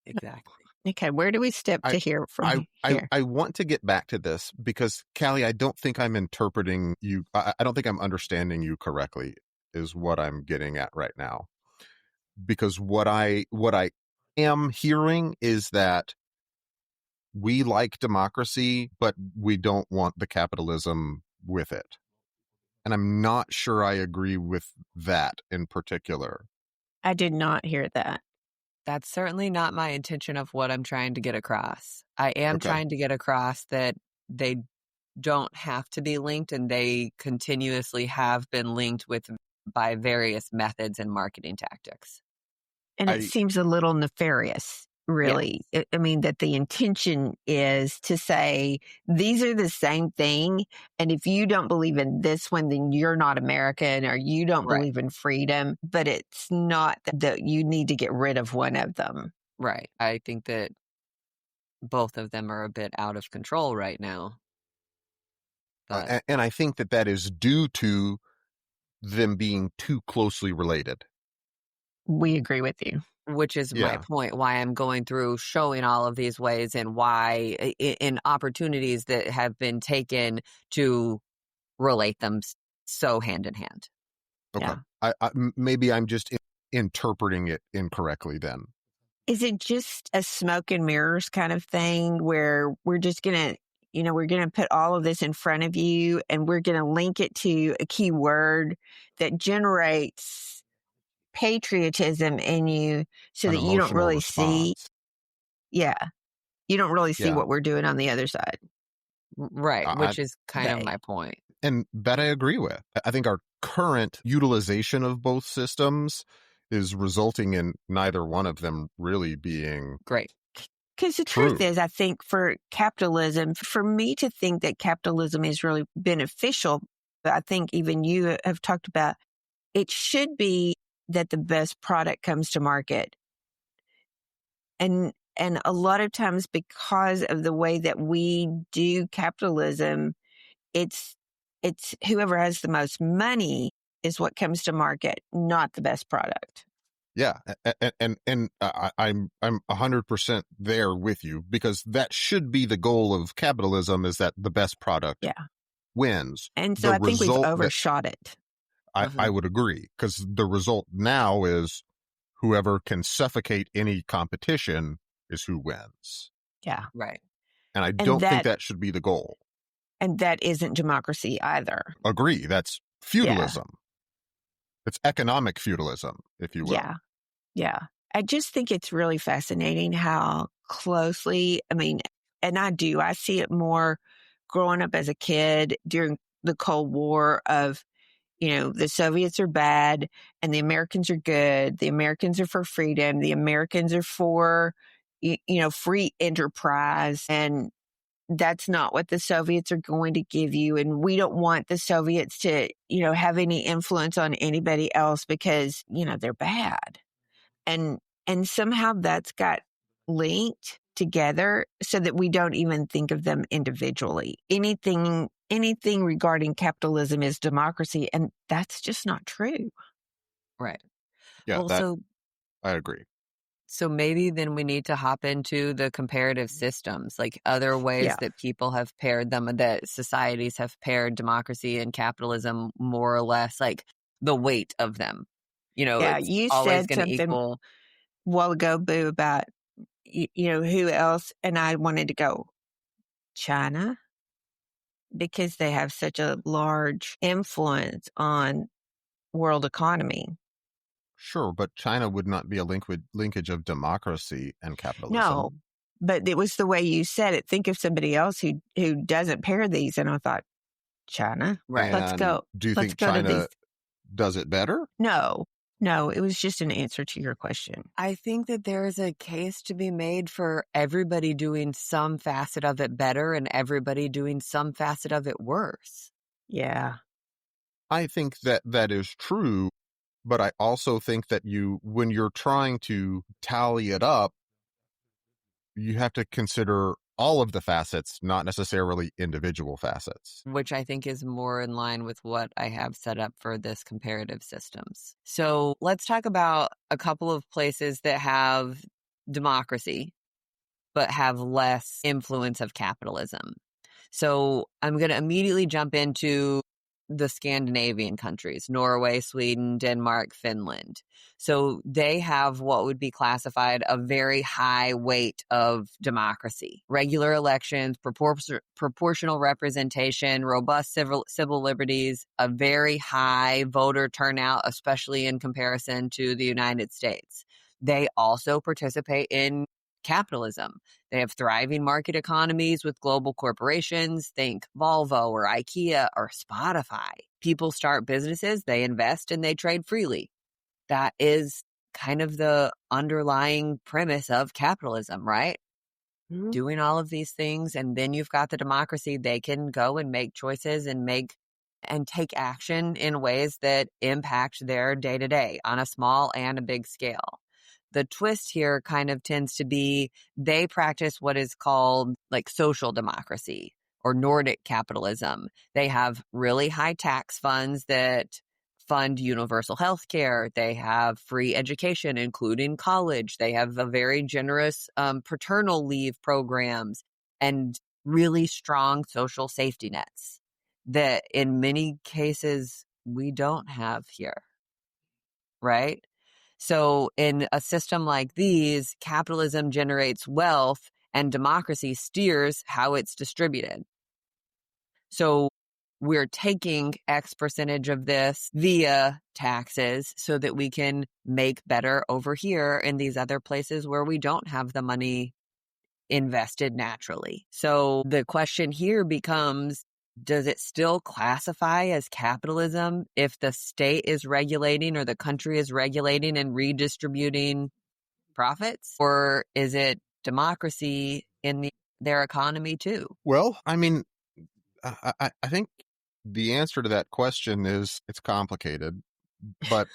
Exactly. Okay, where do we step to hear from here? I want to get back to this because, Callie, I don't think I'm interpreting you. I don't think I'm understanding you correctly is what I'm getting at right now. Because what I am hearing is that we like democracy, but we don't want the capitalism with it. And I'm not sure I agree with that in particular. I did not hear that. That's certainly not my intention of what I'm trying to get across. I am trying to get across that they don't have to be linked, and they continuously have been linked by various methods and marketing tactics. And it seems a little nefarious, really. Yes. I mean, that the intention is to say, these are the same thing. And if you don't believe in this one, then you're not American, or you don't believe in freedom. But it's not that you need to get rid of one of them. Right. I think that both of them are a bit out of control right now. But and I think that is due to them being too closely related. We agree with you. Which is my point, why I'm going through showing all of these ways and why in opportunities that have been taken to relate them so hand in hand. Okay. Yeah. Maybe I'm just interpreting it incorrectly then. Is it just a smoke and mirrors kind of thing where we're just going to, we're going to put all of this in front of you and we're going to link it to a key word that generates patriotism in you so that you don't really see. Yeah. You don't really see what we're doing on the other side. Right. Which is kind of my point. And that I agree with. I think our current utilization of both systems is resulting in neither one of them really being Great. Because the true. truth is, I think for capitalism, for me to think that capitalism is really beneficial, I think even you have talked about, it should be that the best product comes to market. And a lot of times because of the way that we do capitalism, it's whoever has the most money is what comes to market, not the best product. Yeah, and I'm 100% there with you, because that should be the goal of capitalism, is that the best product wins. And so The I think we've result overshot it. I would agree, because the result now is whoever can suffocate any competition is who wins. Yeah. Right. And I don't think that should be the goal. And that isn't democracy either. Agree. That's feudalism. It's economic feudalism, if you will. Yeah. I just think it's really fascinating how closely, and I see it more growing up as a kid during the Cold War of, the Soviets are bad and the Americans are good. The Americans are for freedom. The Americans are for, free enterprise. And that's not what the Soviets are going to give you. And we don't want the Soviets to, have any influence on anybody else because, they're bad. And somehow that's got linked together so that we don't even think of them individually. Anything regarding capitalism is democracy, and that's just not true. Right. Yeah, well, I agree. So maybe then we need to hop into the comparative systems, like other ways that people have paired them, that societies have paired democracy and capitalism more or less, like the weight of them. It's you always said going to something equal. a while ago, Boo, about, who else? And I wanted to go, China, because they have such a large influence on world economy. Sure, but China would not be a linkage of democracy and capitalism. No, but it was the way you said it. Think of somebody else who doesn't pair these. And I thought, China? Right. Let's go. Do you think China does it better? No, it was just an answer to your question. I think that there is a case to be made for everybody doing some facet of it better and everybody doing some facet of it worse. Yeah. I think that is true, but I also think that when you're trying to tally it up, you have to consider all of the facets, not necessarily individual facets. Which I think is more in line with what I have set up for this comparative systems. So let's talk about a couple of places that have democracy, but have less influence of capitalism. So I'm going to immediately jump into the Scandinavian countries, Norway, Sweden, Denmark, Finland. So they have what would be classified a very high weight of democracy, regular elections, proportional representation, robust civil liberties, a very high voter turnout, especially in comparison to the United States. They also participate in capitalism. They have thriving market economies with global corporations. Think Volvo or IKEA or Spotify. People start businesses, they invest, and they trade freely. That is kind of the underlying premise of capitalism, right? Mm-hmm. Doing all of these things, and then you've got the democracy. They can go and make choices and take action in ways that impact their day-to-day on a small and a big scale. The twist here kind of tends to be they practice what is called like social democracy or Nordic capitalism. They have really high tax funds that fund universal health care. They have free education, including college. They have a very generous paternal leave programs and really strong social safety nets that in many cases we don't have here, right? So in a system like these, capitalism generates wealth and democracy steers how it's distributed. So we're taking X percentage of this via taxes so that we can make better over here in these other places where we don't have the money invested naturally. So the question here becomes, does it still classify as capitalism if the state is regulating or the country is regulating and redistributing profits? Or is it democracy in their economy too? Well, I mean, I think the answer to that question is it's complicated, but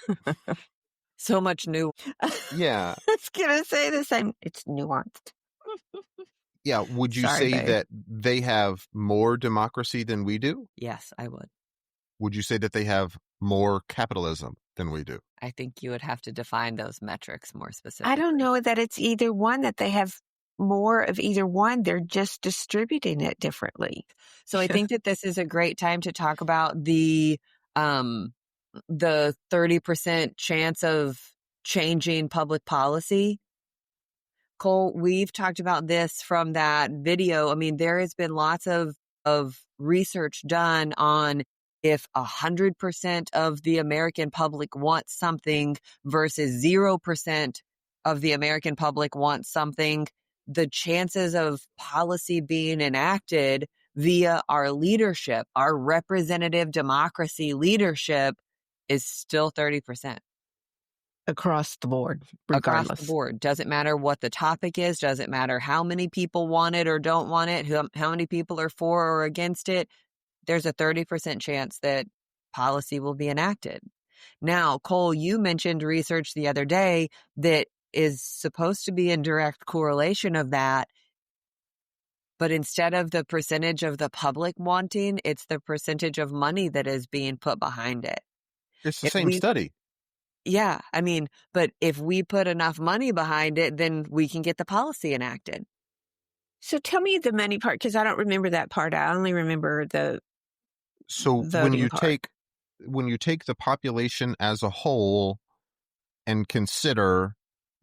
So much new. yeah. I was going to say the same. It's nuanced. Yeah. Would you Sorry, say babe. that they have more democracy than we do? Yes, I would. Would you say that they have more capitalism than we do? I think you would have to define those metrics more specifically. I don't know that it's either one, that they have more of either one. They're just distributing it differently. So I think that this is a great time to talk about the 30% chance of changing public policy. Cole, we've talked about this from that video. I mean, there has been lots of research done on if 100% of the American public wants something versus 0% of the American public wants something, the chances of policy being enacted via our leadership, our representative democracy leadership, is still 30%. Across the board, regardless. Across the board. Doesn't matter what the topic is. Doesn't matter how many people want it or don't want it, how many people are for or against it. There's a 30% chance that policy will be enacted. Now, Cole, you mentioned research the other day that is supposed to be in direct correlation of that. But instead of the percentage of the public wanting, it's the percentage of money that is being put behind it. It's the same study. Yeah, I mean, but if we put enough money behind it, then we can get the policy enacted. So tell me the money part, because I don't remember that part. I only remember the So voting part. when you take the population as a whole and consider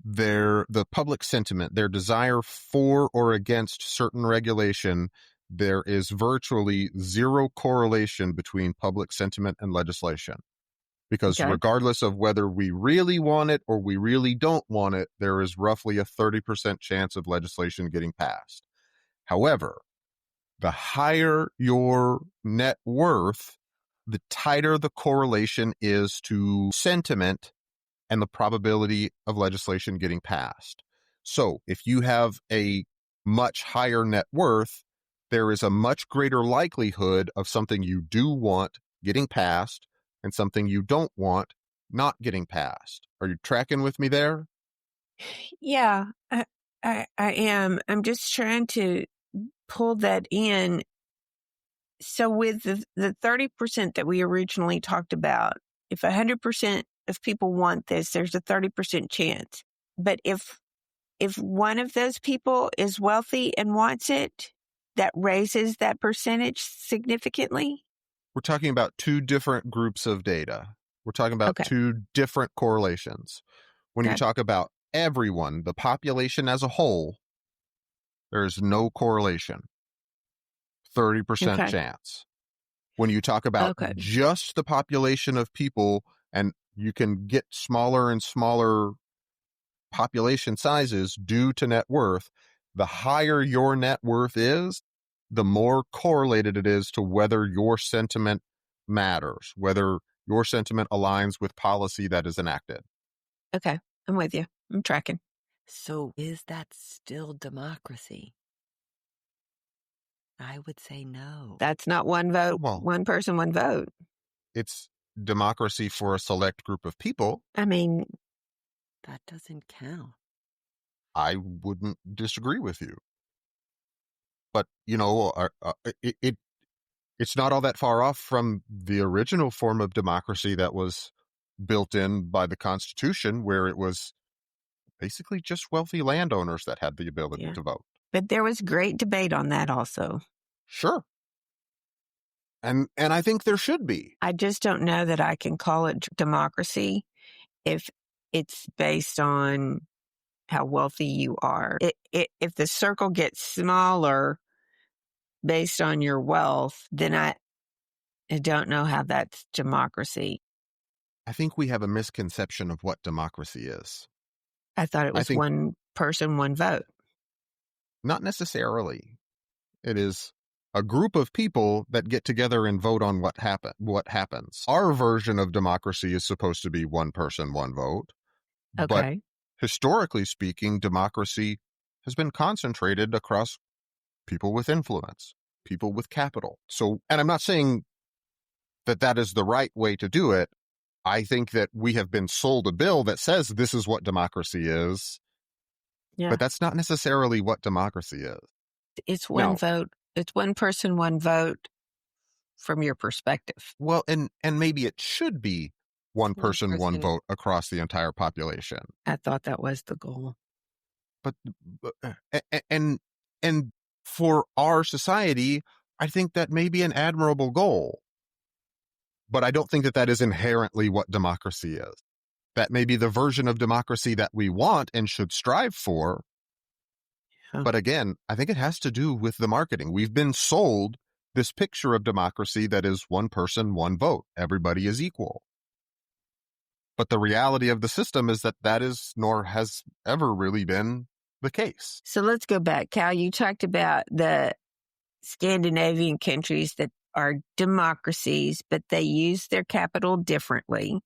the public sentiment, their desire for or against certain regulation, there is virtually zero correlation between public sentiment and legislation. Because regardless of whether we really want it or we really don't want it, there is roughly a 30% chance of legislation getting passed. However, the higher your net worth, the tighter the correlation is to sentiment and the probability of legislation getting passed. So if you have a much higher net worth, there is a much greater likelihood of something you do want getting passed and something you don't want not getting passed. Are you tracking with me there? Yeah, I am. I'm just trying to pull that in. So with the 30% that we originally talked about, if 100% of people want this, there's a 30% chance. But if one of those people is wealthy and wants it, that raises that percentage significantly? We're talking about two different groups of data. We're talking about two different correlations. When you talk about everyone, the population as a whole, there's no correlation. 30% chance. When you talk about just the population of people, and you can get smaller and smaller population sizes due to net worth, the higher your net worth is, the more correlated it is to whether your sentiment matters, whether your sentiment aligns with policy that is enacted. Okay, I'm with you. I'm tracking. So is that still democracy? I would say no. That's not one vote, one person, one vote. It's democracy for a select group of people. I mean, that doesn't count. I wouldn't disagree with you. But, you know, it's not all that far off from the original form of democracy that was built in by the Constitution, where it was basically just wealthy landowners that had the ability to vote. But there was great debate on that also. Sure. And I think there should be. I just don't know that I can call it democracy if it's based on how wealthy you are. If the circle gets smaller based on your wealth, then I don't know how that's democracy. I think we have a misconception of what democracy is. I thought it was one person, one vote. Not necessarily. It is a group of people that get together and vote on what happens. Our version of democracy is supposed to be one person, one vote. But Okay. historically speaking, democracy has been concentrated across people with influence, people with capital. So, and I'm not saying that that is the right way to do it. I think that we have been sold a bill that says this is what democracy is, Yeah. but that's not necessarily what democracy is. It's one No. vote. It's one person, one vote from your perspective. Well, and maybe it should be one One person, one person. vote across the entire population. I thought that was the goal. But and for our society, I think that may be an admirable goal. But I don't think that that is inherently what democracy is. That may be the version of democracy that we want and should strive for. Yeah. But again, I think it has to do with the marketing. We've been sold this picture of democracy that is one person, one vote. Everybody is equal. But the reality of the system is that that is nor has ever really been the case. So let's go back. Cal, you talked about the Scandinavian countries that are democracies, but they use their capital differently,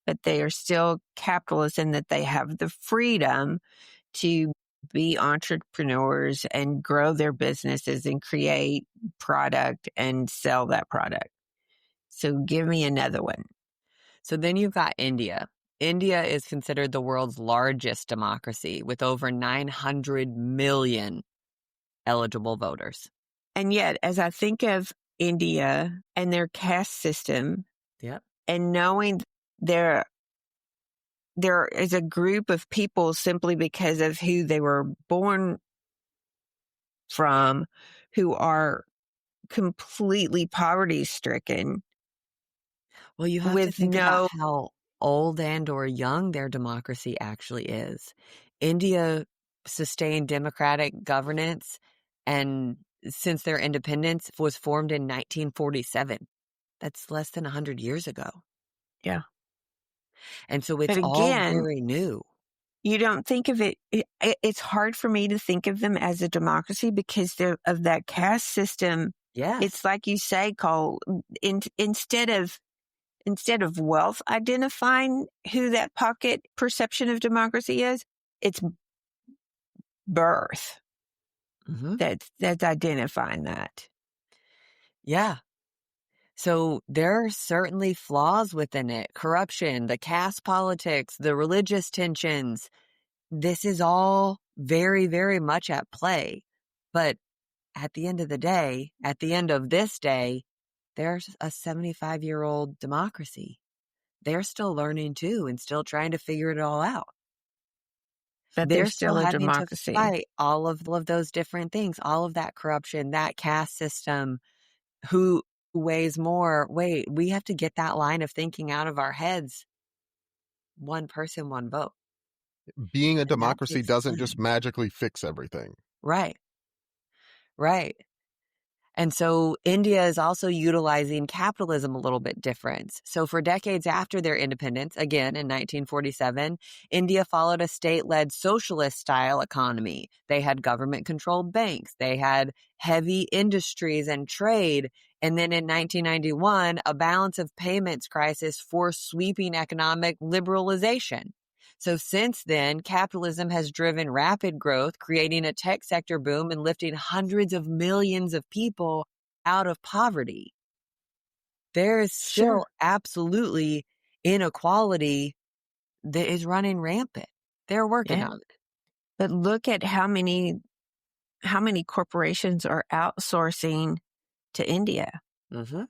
but they are still capitalist in that they have the freedom to be entrepreneurs and grow their businesses and create product and sell that product. So give me another one. So then you've got India. India is considered the world's largest democracy with over 900 million eligible voters. And yet, as I think of India and their caste system, Yep. and knowing there is a group of people simply because of who they were born from who are completely poverty stricken. Well, you have to With think no- about how old and or young their democracy actually is. India sustained democratic governance and since their independence was formed in 1947. That's less than 100 years ago. Yeah. And so it's But all again, very new. you don't think of it's hard for me to think of them as a democracy because they're of that caste system. Yes. It's like you say, Cole, instead of wealth identifying who that pocket perception of democracy is, it's birth Mhm. that's identifying that. Yeah. So there are certainly flaws within it. Corruption, the caste politics, the religious tensions. This is all very, very much at play. But at the end of the day, at the end of this day, there's a 75-year-old democracy. They're still learning too and still trying to figure it all out. But They're they're still a having democracy. to fight all of those different things, all of that corruption, that caste system, who weighs more. Wait, we have to get that line of thinking out of our heads. One person, one vote. Being a And that democracy takes doesn't just time. magically fix everything. Right. Right. And so India is also utilizing capitalism a little bit different. So for decades after their independence, again in 1947, India followed a state-led socialist-style economy. They had government-controlled banks. They had heavy industries and trade. And then in 1991, a balance of payments crisis forced sweeping economic liberalization. So since then, capitalism has driven rapid growth, creating a tech sector boom and lifting hundreds of millions of people out of poverty. There is still absolutely inequality that is running rampant. They're working on it. But look at how many corporations are outsourcing to India. Mm-hmm.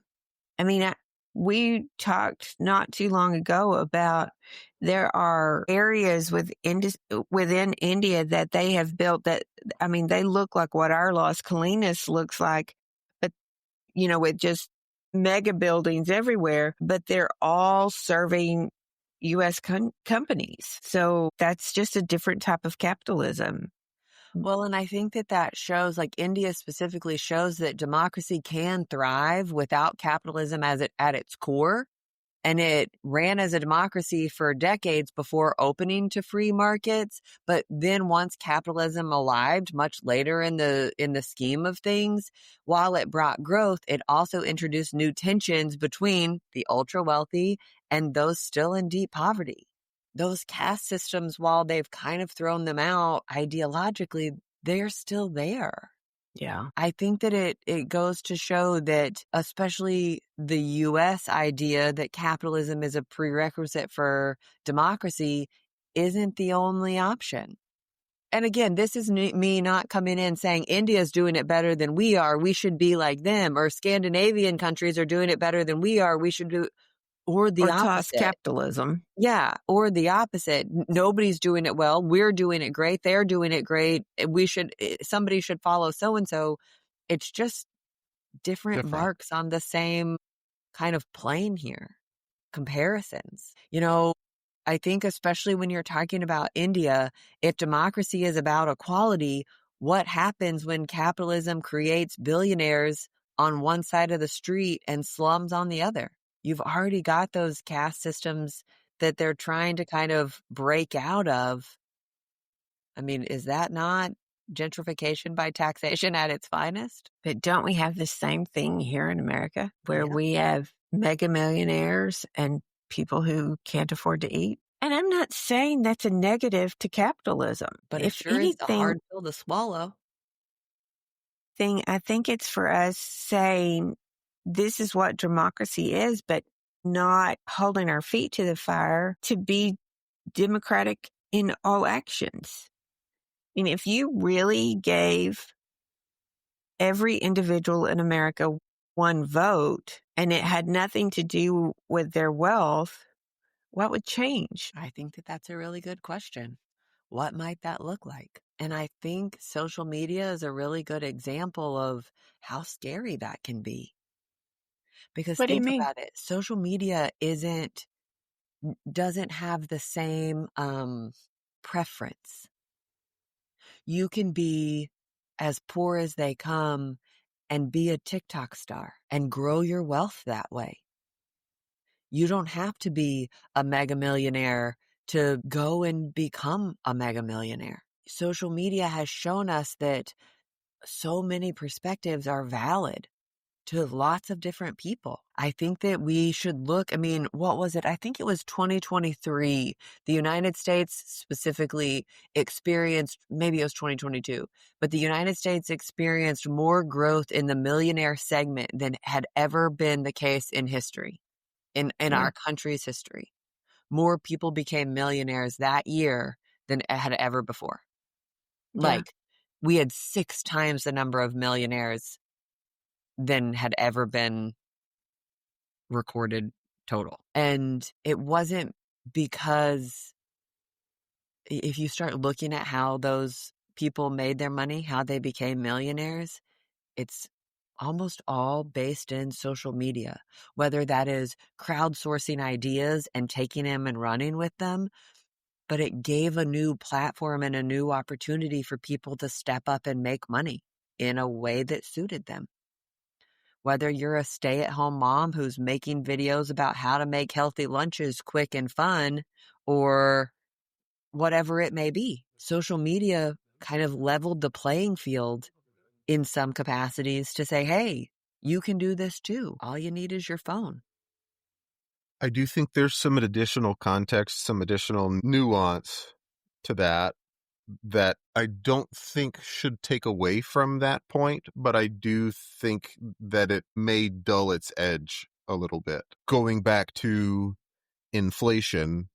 I mean, we talked not too long ago about there are areas within India that they have built that, I mean, they look like what our Las Colinas looks like, but, with just mega buildings everywhere, but they're all serving U.S. companies. So that's just a different type of capitalism. Well, and I think that shows, like India specifically shows that democracy can thrive without capitalism at its core. And it ran as a democracy for decades before opening to free markets. But then once capitalism arrived much later in the scheme of things, while it brought growth, it also introduced new tensions between the ultra wealthy and those still in deep poverty. Those caste systems, while they've kind of thrown them out ideologically, they're still there. Yeah. I think that it goes to show that, especially the U.S. idea that capitalism is a prerequisite for democracy, isn't the only option. And again, this is me not coming in saying India's doing it better than we are, we should be like them, or Scandinavian countries are doing it better than we are, we should do, or the toss opposite. capitalism. Yeah, or the opposite. Nobody's doing it well. We're doing it great. They're doing it great. Somebody should follow so-and-so. It's just different marks on the same kind of plane here. Comparisons. I think especially when you're talking about India, if democracy is about equality, what happens when capitalism creates billionaires on one side of the street and slums on the other? You've already got those caste systems that they're trying to kind of break out of. I mean, is that not gentrification by taxation at its finest? But don't we have the same thing here in America where we have mega millionaires and people who can't afford to eat? And I'm not saying that's a negative to capitalism. But if it sure is a hard pill to swallow. I think it's for us saying this is what democracy is, but not holding our feet to the fire to be democratic in all actions. And if you really gave every individual in America one vote and it had nothing to do with their wealth, what would change? I think that that's a really good question. What might that look like? And I think social media is a really good example of how scary that can be. Because What do you think mean? about it. Social media doesn't have the same preference. You can be as poor as they come and be a TikTok star and grow your wealth that way. You don't have to be a mega millionaire to go and become a mega millionaire. Social media has shown us that so many perspectives are valid to lots of different people. I think that we should look, what was it? I think it was 2023. The United States specifically experienced, maybe it was 2022, but the United States experienced more growth in the millionaire segment than had ever been the case in history, in our country's history. More people became millionaires that year than had ever before. Like, we had 6 times the number of millionaires than had ever been recorded total. And it wasn't because if you start looking at how those people made their money, how they became millionaires, it's almost all based in social media, whether that is crowdsourcing ideas and taking them and running with them. But it gave a new platform and a new opportunity for people to step up and make money in a way that suited them. Whether you're a stay-at-home mom who's making videos about how to make healthy lunches quick and fun, or whatever it may be, social media kind of leveled the playing field in some capacities to say, hey, you can do this too. All you need is your phone. I do think there's some additional context, some additional nuance to that I don't think should take away from that point, but I do think that it may dull its edge a little bit. Going back to inflation,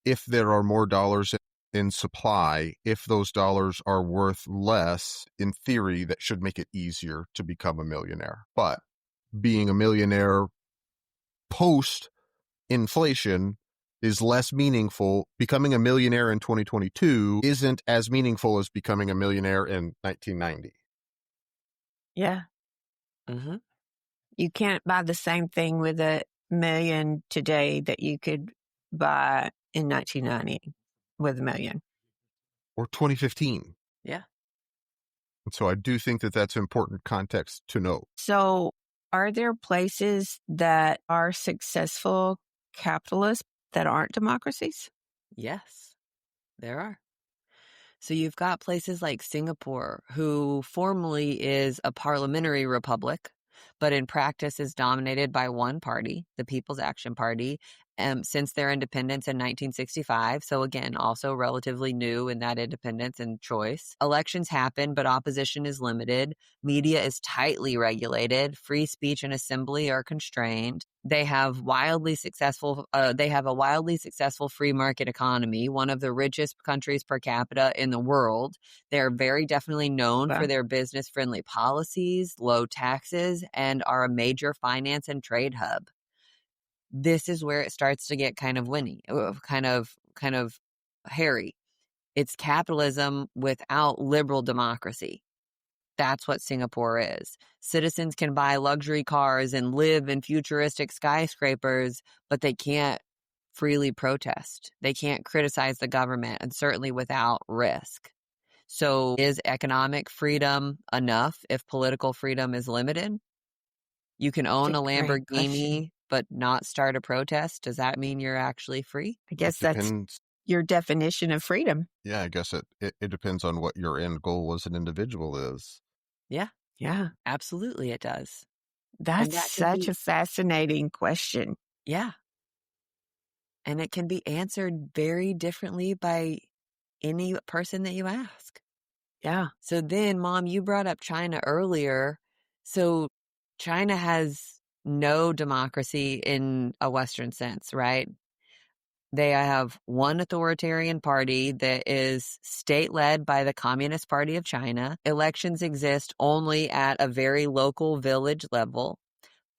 if there are more dollars in supply, if those dollars are worth less, in theory, that should make it easier to become a millionaire. But being a millionaire post inflation is less meaningful. Becoming a millionaire in 2022 isn't as meaningful as becoming a millionaire in 1990. Yeah. Mm-hmm. You can't buy the same thing with $1 million today that you could buy in 1990 with $1 million. Or 2015. Yeah. And so I do think that that's important context to know. So are there places that are successful capitalists that aren't democracies? Yes, there are. So you've got places like Singapore, who formally is a parliamentary republic, but in practice is dominated by one party, the People's Action Party, since their independence in 1965. So again, also relatively new in that independence and choice. Elections happen, but opposition is limited. Media is tightly regulated. Free speech and assembly are constrained. They have a wildly successful free market economy, one of the richest countries per capita in the world. They're very definitely known for their business-friendly policies, low taxes, and are a major finance and trade hub. This is where it starts to get kind of kind of hairy. It's capitalism without liberal democracy. That's what Singapore is. Citizens can buy luxury cars and live in futuristic skyscrapers, but they can't freely protest. They can't criticize the government, and certainly without risk. So is economic freedom enough if political freedom is limited? You can own a Lamborghini but not start a protest. Does that mean you're actually free? I guess that's your definition of freedom. Yeah, I guess it depends on what your end goal as an individual is. Yeah. Yeah. Absolutely it does. That's such a fascinating question. Yeah. And it can be answered very differently by any person that you ask. Yeah. So then, Mom, you brought up China earlier. So China has no democracy in a Western sense, right? They have one authoritarian party that is state-led by the Communist Party of China. Elections exist only at a very local village level.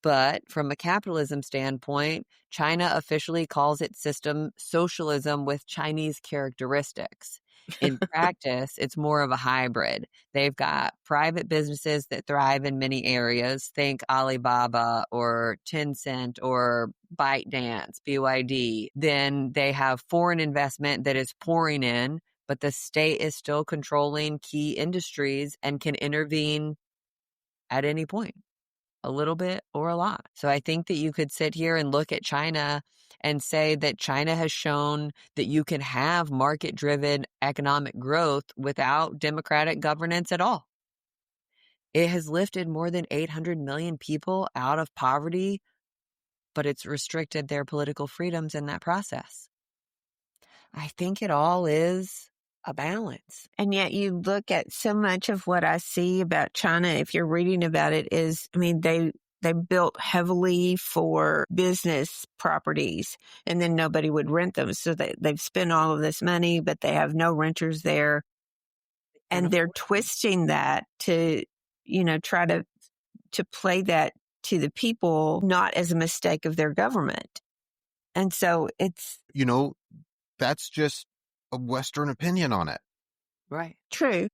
But from a capitalism standpoint, China officially calls its system socialism with Chinese characteristics. In practice, it's more of a hybrid. They've got private businesses that thrive in many areas. Think Alibaba or Tencent or ByteDance, BYD. Then they have foreign investment that is pouring in, but the state is still controlling key industries and can intervene at any point, a little bit or a lot. So I think that you could sit here and look at China and say that China has shown that you can have market-driven economic growth without democratic governance at all. It has lifted more than 800 million people out of poverty, but it's restricted their political freedoms in that process. I think it all is a balance. And yet you look at so much of what I see about China, if you're reading about it, is, I mean, they built heavily for business properties and then nobody would rent them. So they've spent all of this money, but they have no renters there. And they're twisting that to, try to play that to the people, not as a mistake of their government. And so it's, that's just a Western opinion on it. Right. True.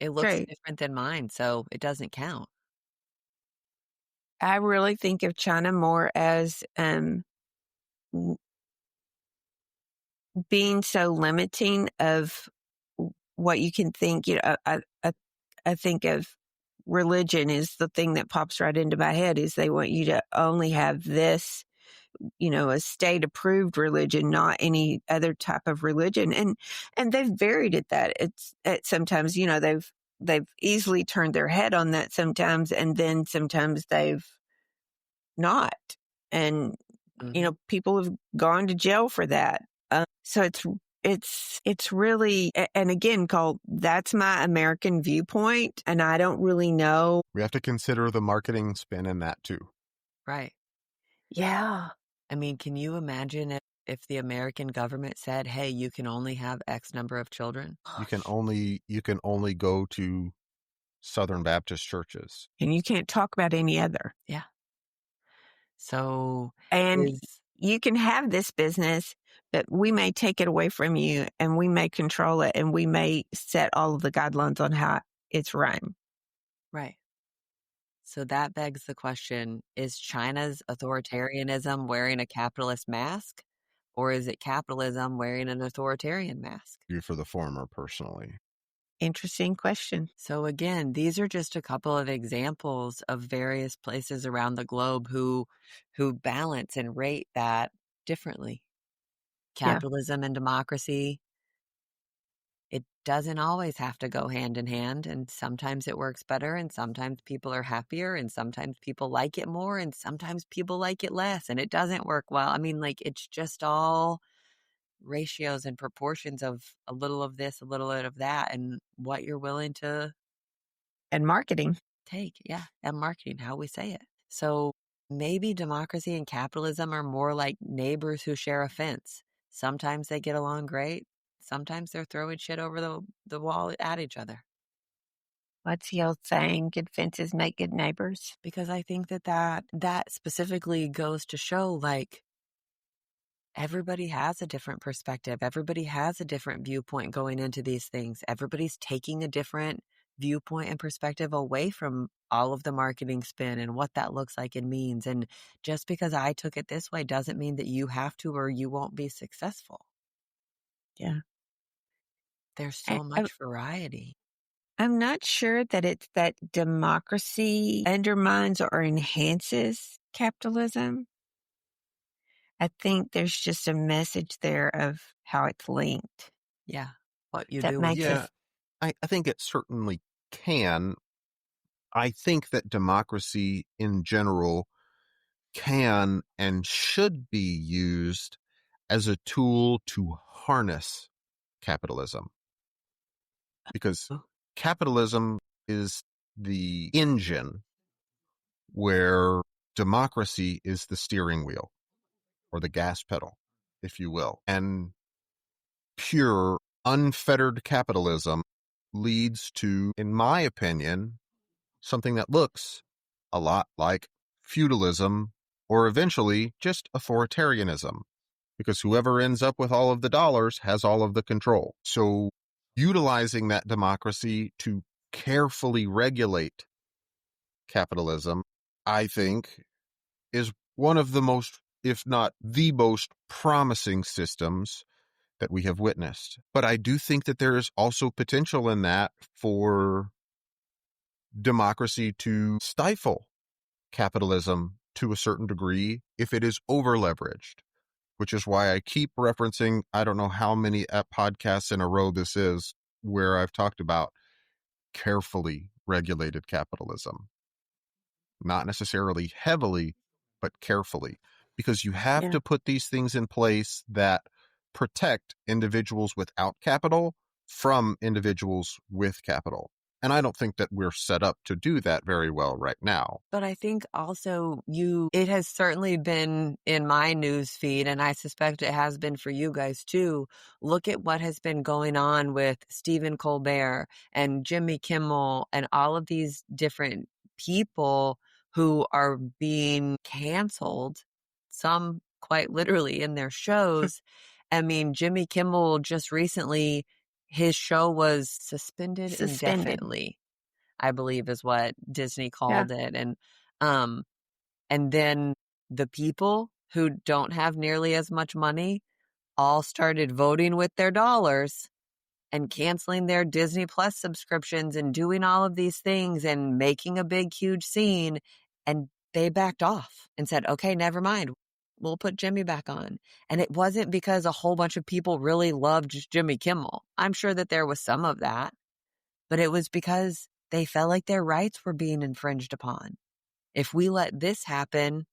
It looks different than mine, so it doesn't count. I really think of China more as being so limiting of what you can think. I think of religion is the thing that pops right into my head, is they want you to only have this, a state approved religion, not any other type of religion. And they've varied at that. It's sometimes, they've easily turned their head on that sometimes. And then sometimes they've not. And, people have gone to jail for that. So it's really, and again, that's my American viewpoint. And I don't really know. We have to consider the marketing spin in that too. Right. Yeah. I mean, can you imagine if the American government said, hey, you can only have X number of children? You can only go to Southern Baptist churches. And you can't talk about any other. Yeah. So, you can have this business, but we may take it away from you and we may control it and we may set all of the guidelines on how it's run. Right. So that begs the question, is China's authoritarianism wearing a capitalist mask, or is it capitalism wearing an authoritarian mask? You for the former, personally. Interesting question. So again, these are just a couple of examples of various places around the globe who balance and rate that differently. Yeah. Capitalism and democracy, it doesn't always have to go hand in hand, and sometimes it works better, and sometimes people are happier, and sometimes people like it more, and sometimes people like it less, and it doesn't work well. I mean, like, it's just all ratios and proportions of a little of this, a little bit of that, and what you're willing to And marketing. take. Yeah, and marketing, how we say it. So maybe democracy and capitalism are more like neighbors who share a fence. Sometimes they get along great. Sometimes they're throwing shit over the wall at each other. What's the old saying? Good fences make good neighbors. Because I think that specifically goes to show, like, everybody has a different perspective. Everybody has a different viewpoint going into these things. Everybody's taking a different viewpoint and perspective away from all of the marketing spin and what that looks like and means. And just because I took it this way doesn't mean that you have to or you won't be successful. Yeah. There's so much variety. I'm not sure that it's that democracy undermines or enhances capitalism. I think there's just a message there of how it's linked. Yeah. What you That do with makes it. Yeah, I think it certainly can. I think that democracy in general can and should be used as a tool to harness capitalism, because Oh. capitalism is the engine where democracy is the steering wheel or the gas pedal, if you will. And pure, unfettered capitalism leads to, in my opinion, something that looks a lot like feudalism or eventually just authoritarianism, because whoever ends up with all of the dollars has all of the control. So utilizing that democracy to carefully regulate capitalism, I think, is one of the most, if not the most promising systems that we have witnessed. But I do think that there is also potential in that for democracy to stifle capitalism to a certain degree if it is over leveraged, which is why I keep referencing, I don't know how many podcasts in a row this is, where I've talked about carefully regulated capitalism. Not necessarily heavily, but carefully, because you have to put these things in place that protect individuals without capital from individuals with capital. And I don't think that we're set up to do that very well right now. But I think also it has certainly been in my news feed, and I suspect it has been for you guys too. Look at what has been going on with Stephen Colbert and Jimmy Kimmel and all of these different people who are being canceled, some quite literally in their shows. I mean, Jimmy Kimmel just recently, his show was suspended indefinitely, I believe is what Disney called it. And then the people who don't have nearly as much money all started voting with their dollars and canceling their Disney Plus subscriptions and doing all of these things and making a big, huge scene. And they backed off and said, okay, never mind. We'll put Jimmy back on. And it wasn't because a whole bunch of people really loved Jimmy Kimmel. I'm sure that there was some of that, but it was because they felt like their rights were being infringed upon. If we let this happen,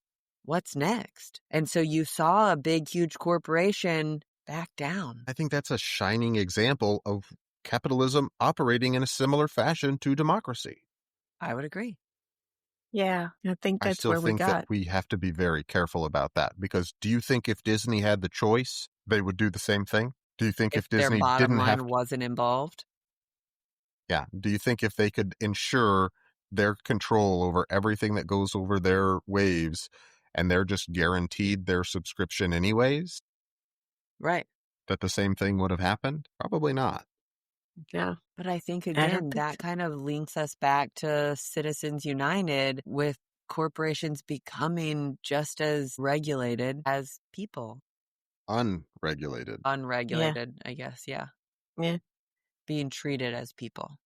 what's next? And so you saw a big, huge corporation back down. I think that's a shining example of capitalism operating in a similar fashion to democracy. I would agree. Yeah, I think I that's still where we think got. that we have to be very careful about that, because do you think if Disney had the choice, they would do the same thing? Do you think if their Disney bottom didn't have line wasn't involved? Yeah. Do you think if they could ensure their control over everything that goes over their waves and they're just guaranteed their subscription anyways, Right. that the same thing would have happened? Probably not. Yeah. But I think, I don't again, think that so. kind of links us back to Citizens United, with corporations becoming just as regulated as people. Unregulated. Yeah. Unregulated, I guess. Yeah. Yeah. Being treated as people.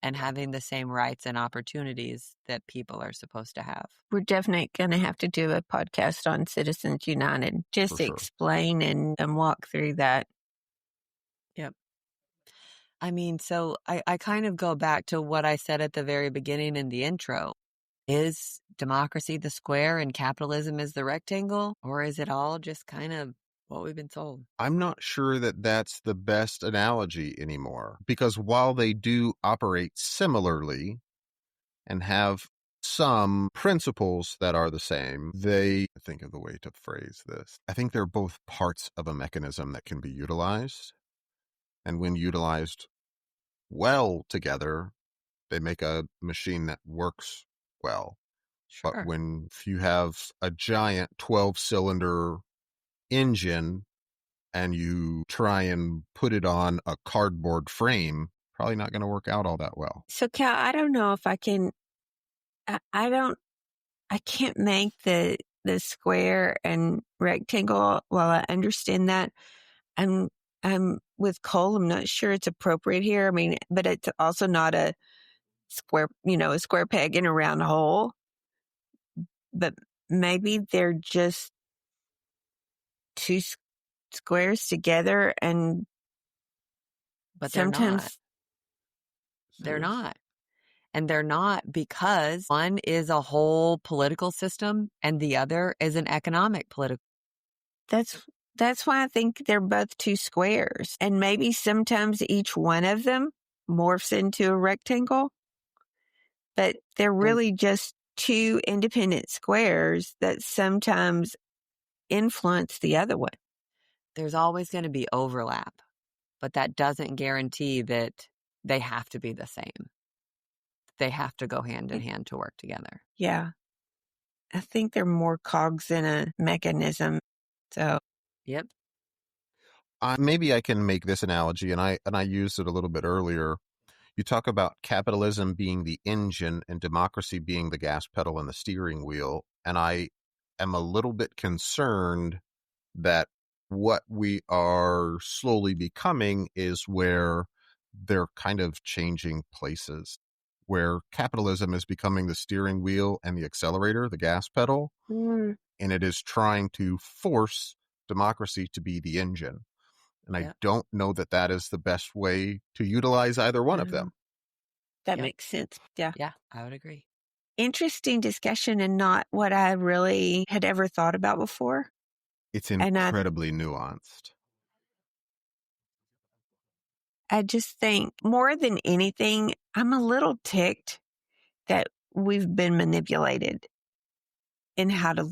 and having the same rights and opportunities that people are supposed to have. We're definitely going to have to do a podcast on Citizens United just For to sure. explain and walk through that. Yep. I mean, so I kind of go back to what I said at the very beginning in the intro. Is democracy the square and capitalism is the rectangle? Or is it all just kind of what we've been told? I'm not sure that that's the best analogy anymore, because while they do operate similarly and have some principles that are the same, I think of the way to phrase this. I think they're both parts of a mechanism that can be utilized. And when utilized well together, they make a machine that works well. Sure. But if you have a giant 12-cylinder engine and you try and put it on a cardboard frame, probably not going to work out all that well. So, Cal, I don't know if I can. I can't make the square and rectangle. Well, I understand that. I'm with Cole. I'm not sure it's appropriate here. I mean, but it's also not a square, a square peg in a round hole. But maybe they're just two squares together, But sometimes they're not. And they're not because one is a whole political system and the other is an economic political. That's why I think they're both two squares. And maybe sometimes each one of them morphs into a rectangle, but they're really just two independent squares that sometimes influence the other one. There's always going to be overlap, but that doesn't guarantee that they have to be the same. They have to go hand in hand to work together. Yeah. I think they're more cogs in a mechanism. So, yep. Maybe I can make this analogy, and I used it a little bit earlier. You talk about capitalism being the engine and democracy being the gas pedal and the steering wheel. And I am a little bit concerned that what we are slowly becoming is where they're kind of changing places, where capitalism is becoming the steering wheel and the accelerator, the gas pedal, and it is trying to force democracy to be the engine. And I don't know that that is the best way to utilize either one of them. That makes sense. Yeah. Yeah, I would agree. Interesting discussion and not what I really had ever thought about before. It's incredibly nuanced. I just think more than anything, I'm a little ticked that we've been manipulated in how to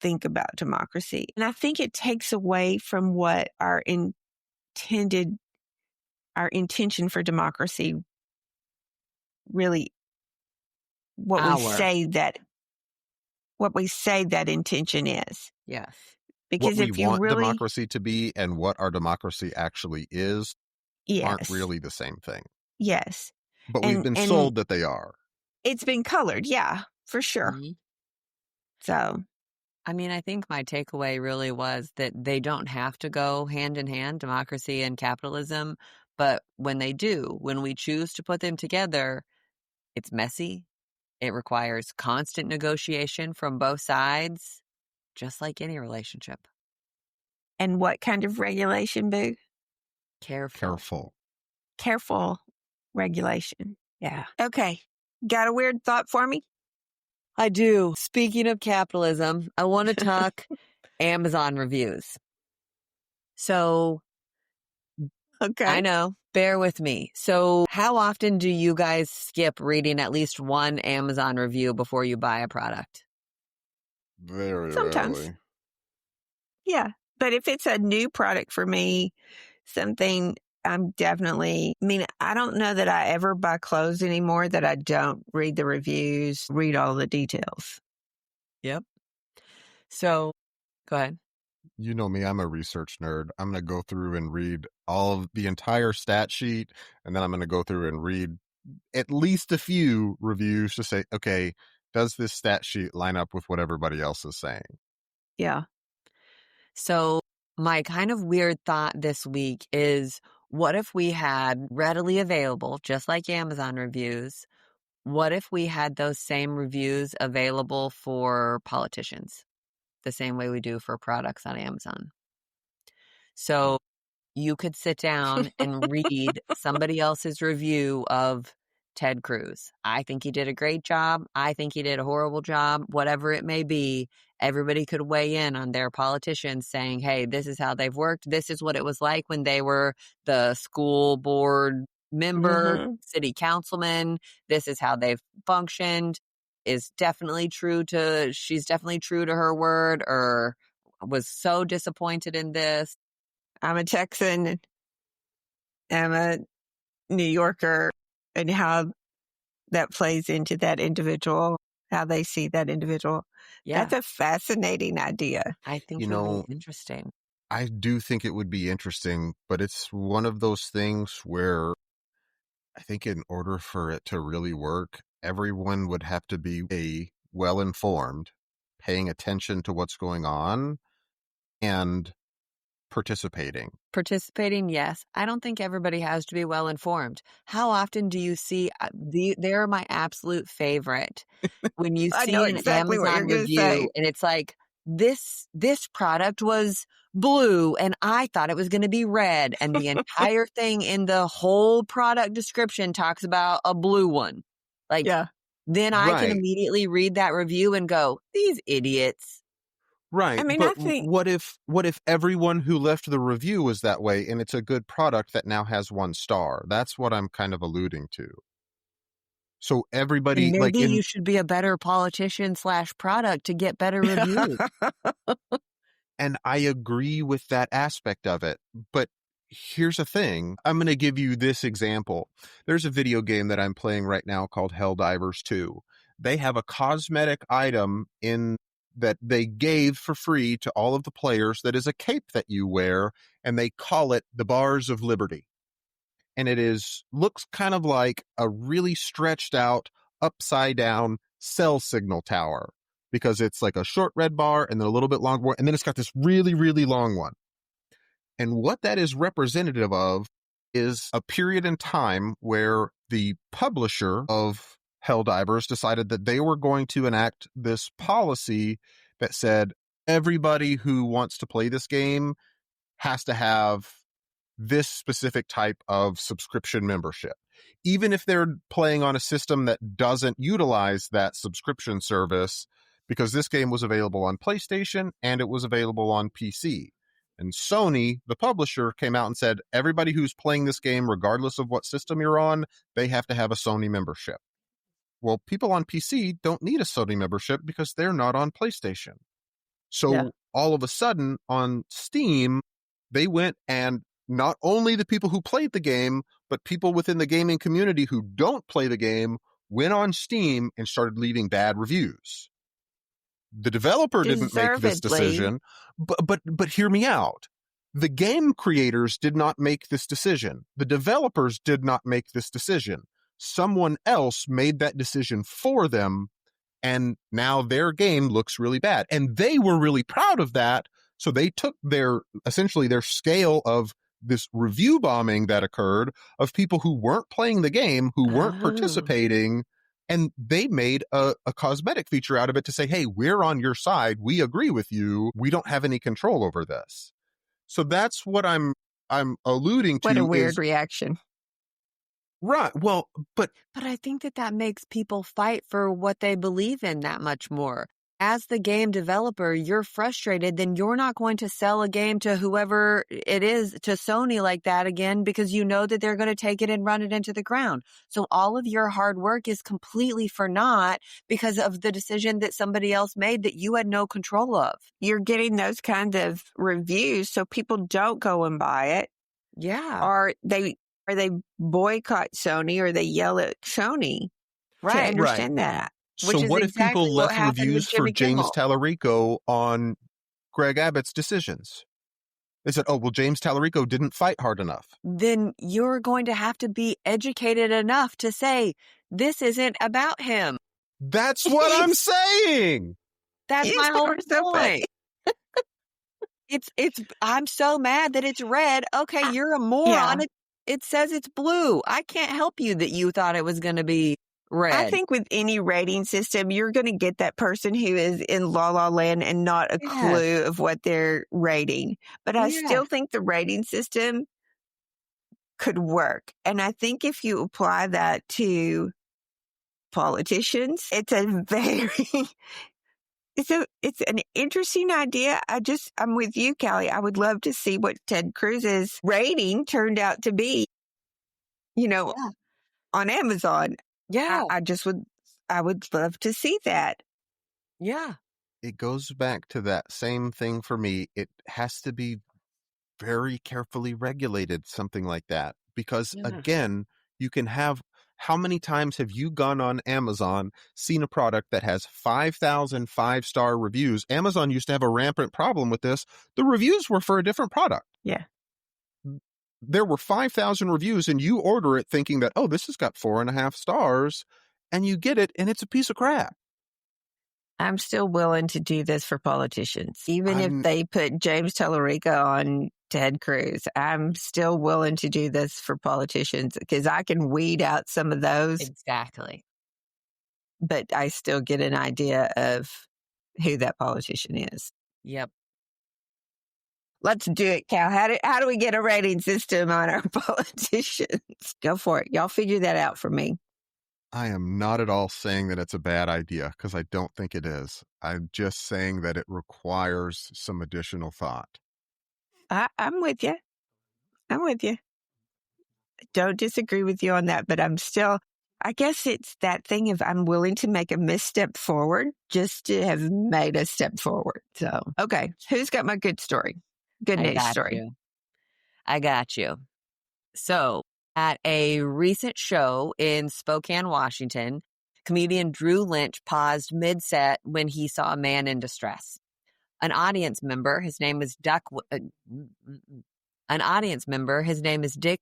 think about democracy. And I think it takes away from what our intention for democracy really, what we say that intention is. Yes. Because what if we you want really, democracy to be and what our democracy actually is aren't really the same thing. Yes. But we've been sold that they are. It's been colored. Yeah, for sure. Mm-hmm. So, I mean, I think my takeaway really was that they don't have to go hand in hand, democracy and capitalism. But when they do, when we choose to put them together, it's messy. It requires constant negotiation from both sides, just like any relationship. And what kind of regulation, Boo? Careful Regulation. Yeah. Okay. Got a weird thought for me? I do. Speaking of capitalism, I want to talk Amazon reviews. So, okay. I know. Bear with me. So, how often do you guys skip reading at least one Amazon review before you buy a product? Very Sometimes. rarely. Yeah. But if it's a new product for me, something I'm definitely, I don't know that I ever buy clothes anymore that I don't read the reviews, read all the details. Yep. So, go ahead. You know me, I'm a research nerd. I'm going to go through and read all of the entire stat sheet, and then I'm going to go through and read at least a few reviews to say, okay, does this stat sheet line up with what everybody else is saying? Yeah. So, my kind of weird thought this week is, What if we had readily available, just like Amazon reviews, what if we had those same reviews available for politicians, the same way we do for products on Amazon? So you could sit down and read somebody else's review of Ted Cruz. I think he did a great job. I think he did a horrible job. Whatever it may be, everybody could weigh in on their politicians saying, hey, this is how they've worked. This is what it was like when they were the school board member, city councilman. This is how they've functioned. She's definitely true to her word, or was so disappointed in this. I'm a Texan. I'm a New Yorker, and how that plays into that individual, how they see that individual. Yeah. That's a fascinating idea. I think it would be interesting. I do think it would be interesting, but it's one of those things where I think in order for it to really work, everyone would have to be well-informed, paying attention to what's going on, and participating. Participating, yes. I don't think everybody has to be well-informed. How often do you see, they're my absolute favorite, when you I see know an exactly what Amazon you're gonna review say. and it's like, this product was blue and I thought it was going to be red, and the entire thing in the whole product description talks about a blue one. Like, then I can Right. immediately read that review and go, these idiots. Right. I mean, but I think- what if everyone who left the review was that way and it's a good product that now has 1 star? That's what I'm kind of alluding to. So everybody, Maybe you should be a better politician / product to get better reviews. And I agree with that aspect of it. But here's the thing. I'm going to give you this example. There's a video game that I'm playing right now called Helldivers 2. They have a cosmetic item in that they gave for free to all of the players that is a cape that you wear, and they call it the Bars of Liberty. And looks kind of like a really stretched out, upside down cell signal tower, because it's like a short red bar and then a little bit long one, and then it's got this really, really long one. And what that is representative of is a period in time where the publisher of Helldivers decided that they were going to enact this policy that said everybody who wants to play this game has to have this specific type of subscription membership, even if they're playing on a system that doesn't utilize that subscription service, because this game was available on PlayStation and it was available on PC. And Sony, the publisher, came out and said, everybody who's playing this game, regardless of what system you're on, they have to have a Sony membership. Well, people on PC don't need a Sony membership because they're not on PlayStation. So all of a sudden on Steam, they went and not only the people who played the game, but people within the gaming community who don't play the game went on Steam and started leaving bad reviews. The developer didn't make this decision, but hear me out. The game creators did not make this decision. The developers did not make this decision. Someone else made that decision for them, and now their game looks really bad. And they were really proud of that, so they took essentially their scale of this review bombing that occurred of people who weren't playing the game, who weren't participating, and they made a cosmetic feature out of it to say, hey, we're on your side. We agree with you. We don't have any control over this. So that's what I'm alluding to. What a weird reaction. Right. Well, but I think that makes people fight for what they believe in that much more. As the game developer, you're frustrated, then you're not going to sell a game to whoever it is, to Sony like that again, because you know that they're going to take it and run it into the ground. So all of your hard work is completely for naught because of the decision that somebody else made that you had no control of. You're getting those kinds of reviews so people don't go and buy it. Yeah. Or they boycott Sony, or they yell at Sony. Right. To understand that. So what if people left reviews for James Tallarico on Greg Abbott's decisions? They said, oh, well, James Tallarico didn't fight hard enough. Then you're going to have to be educated enough to say, this isn't about him. That's what I'm saying. That's my whole point. I'm so mad that it's red. Okay, you're a moron. It says it's blue. I can't help you that you thought it was going to be red. I think with any rating system, you're going to get that person who is in La La Land and not a clue of what they're rating. But I still think the rating system could work. And I think if you apply that to politicians, it's an interesting idea. I'm with you, Callie. I would love to see what Ted Cruz's rating turned out to be, on Amazon. Yeah. I would love to see that. Yeah. It goes back to that same thing for me. It has to be very carefully regulated, something like that. Because again, you can have, how many times have you gone on Amazon, seen a product that has 5,000 5-star reviews? Amazon used to have a rampant problem with this. The reviews were for a different product. Yeah. There were 5,000 reviews and you order it thinking that, oh, this has got 4.5 stars, and you get it and it's a piece of crap. I'm still willing to do this for politicians. Even if they put James Tellerica on Ted Cruz, I'm still willing to do this for politicians because I can weed out some of those. Exactly. But I still get an idea of who that politician is. Yep. Let's do it, Cal. How do we get a rating system on our politicians? Go for it. Y'all figure that out for me. I am not at all saying that it's a bad idea because I don't think it is. I'm just saying that it requires some additional thought. I'm with you. Don't disagree with you on that, but I guess it's that thing of I'm willing to make a misstep forward just to have made a step forward. So, okay. Who's got my good story? Good news story. I got you. So, at a recent show in Spokane, Washington, comedian Drew Lynch paused mid-set when he saw a man in distress. An audience member, his name is Dick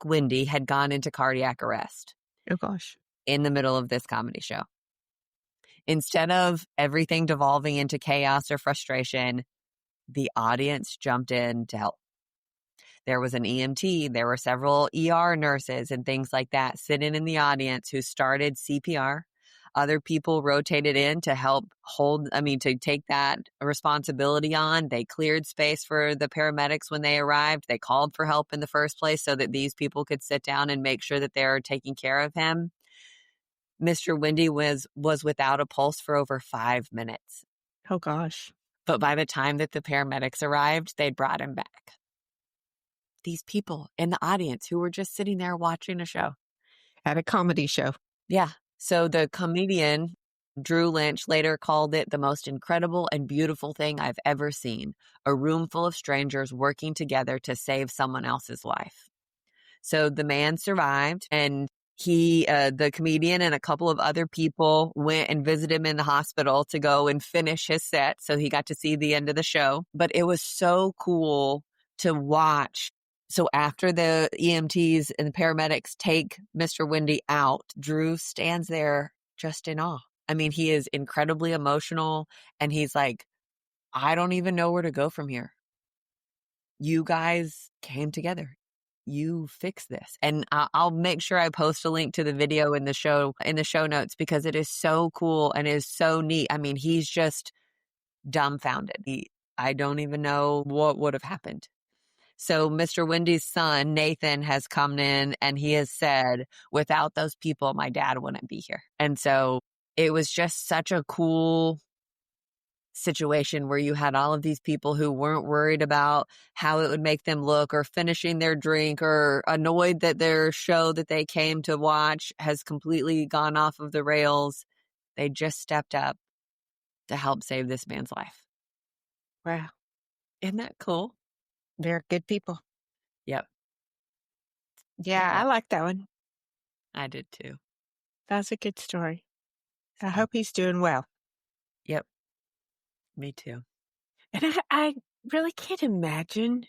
Windy, had gone into cardiac arrest. Oh, gosh. In the middle of this comedy show. Instead of everything devolving into chaos or frustration, the audience jumped in to help. There was an EMT, there were several ER nurses and things like that sitting in the audience who started CPR. Other people rotated in to help to take that responsibility on. They cleared space for the paramedics when they arrived. They called for help in the first place so that these people could sit down and make sure that they're taking care of him. Mr. Windy was without a pulse for over 5 minutes. Oh, gosh. But by the time that the paramedics arrived, they'd brought him back. These people in the audience who were just sitting there watching a show. At a comedy show. Yeah. So the comedian, Drew Lynch, later called it the most incredible and beautiful thing I've ever seen. A room full of strangers working together to save someone else's life. So the man survived, and the comedian and a couple of other people went and visited him in the hospital to go and finish his set. So he got to see the end of the show. But it was so cool to watch. So after the EMTs and the paramedics take Mr. Windy out, Drew stands there just in awe. I mean, he is incredibly emotional, and he's like, I don't even know where to go from here. You guys came together. You fix this. And I'll make sure I post a link to the video in the show notes because it is so cool and is so neat. I mean, he's just dumbfounded. I don't even know what would have happened. So Mr. Windy's son, Nathan, has come in and he has said, without those people, my dad wouldn't be here. And so it was just such a cool situation where you had all of these people who weren't worried about how it would make them look or finishing their drink or annoyed that their show that they came to watch has completely gone off of the rails. They just stepped up to help save this man's life. Wow. Isn't that cool? They're good people. Yep. Yeah, I like that one. I did too. That's a good story. I hope he's doing well. Yep. Me too. And I really can't imagine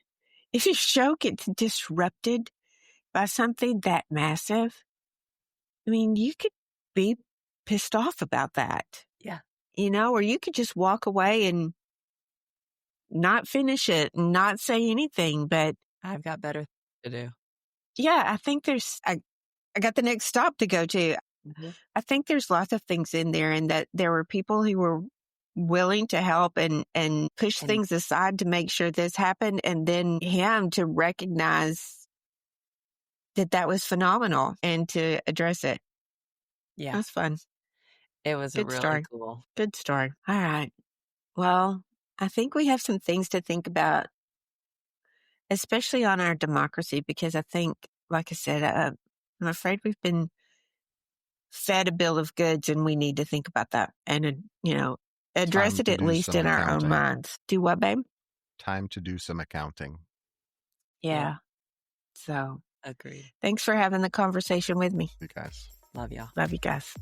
if your show gets disrupted by something that massive. I mean, you could be pissed off about that. Yeah. Or you could just walk away and not finish it and not say anything, but I've got better to do. Yeah, I think I got the next stop to go to. Mm-hmm. I think there's lots of things in there, and that there were people who were willing to help and push things aside to make sure this happened, and then him to recognize that was phenomenal and to address it. Yeah. That's fun. It was Good really story. cool. Good story. All right. Well, I think we have some things to think about, especially on our democracy, because I think, like I said, I'm afraid we've been fed a bill of goods, and we need to think about that and, address Time it to at do least some in our own accounting. minds. Do what, babe? Time to do some accounting. Yeah. So Agreed. thanks for having the conversation with me. You guys. Love y'all. Love you guys.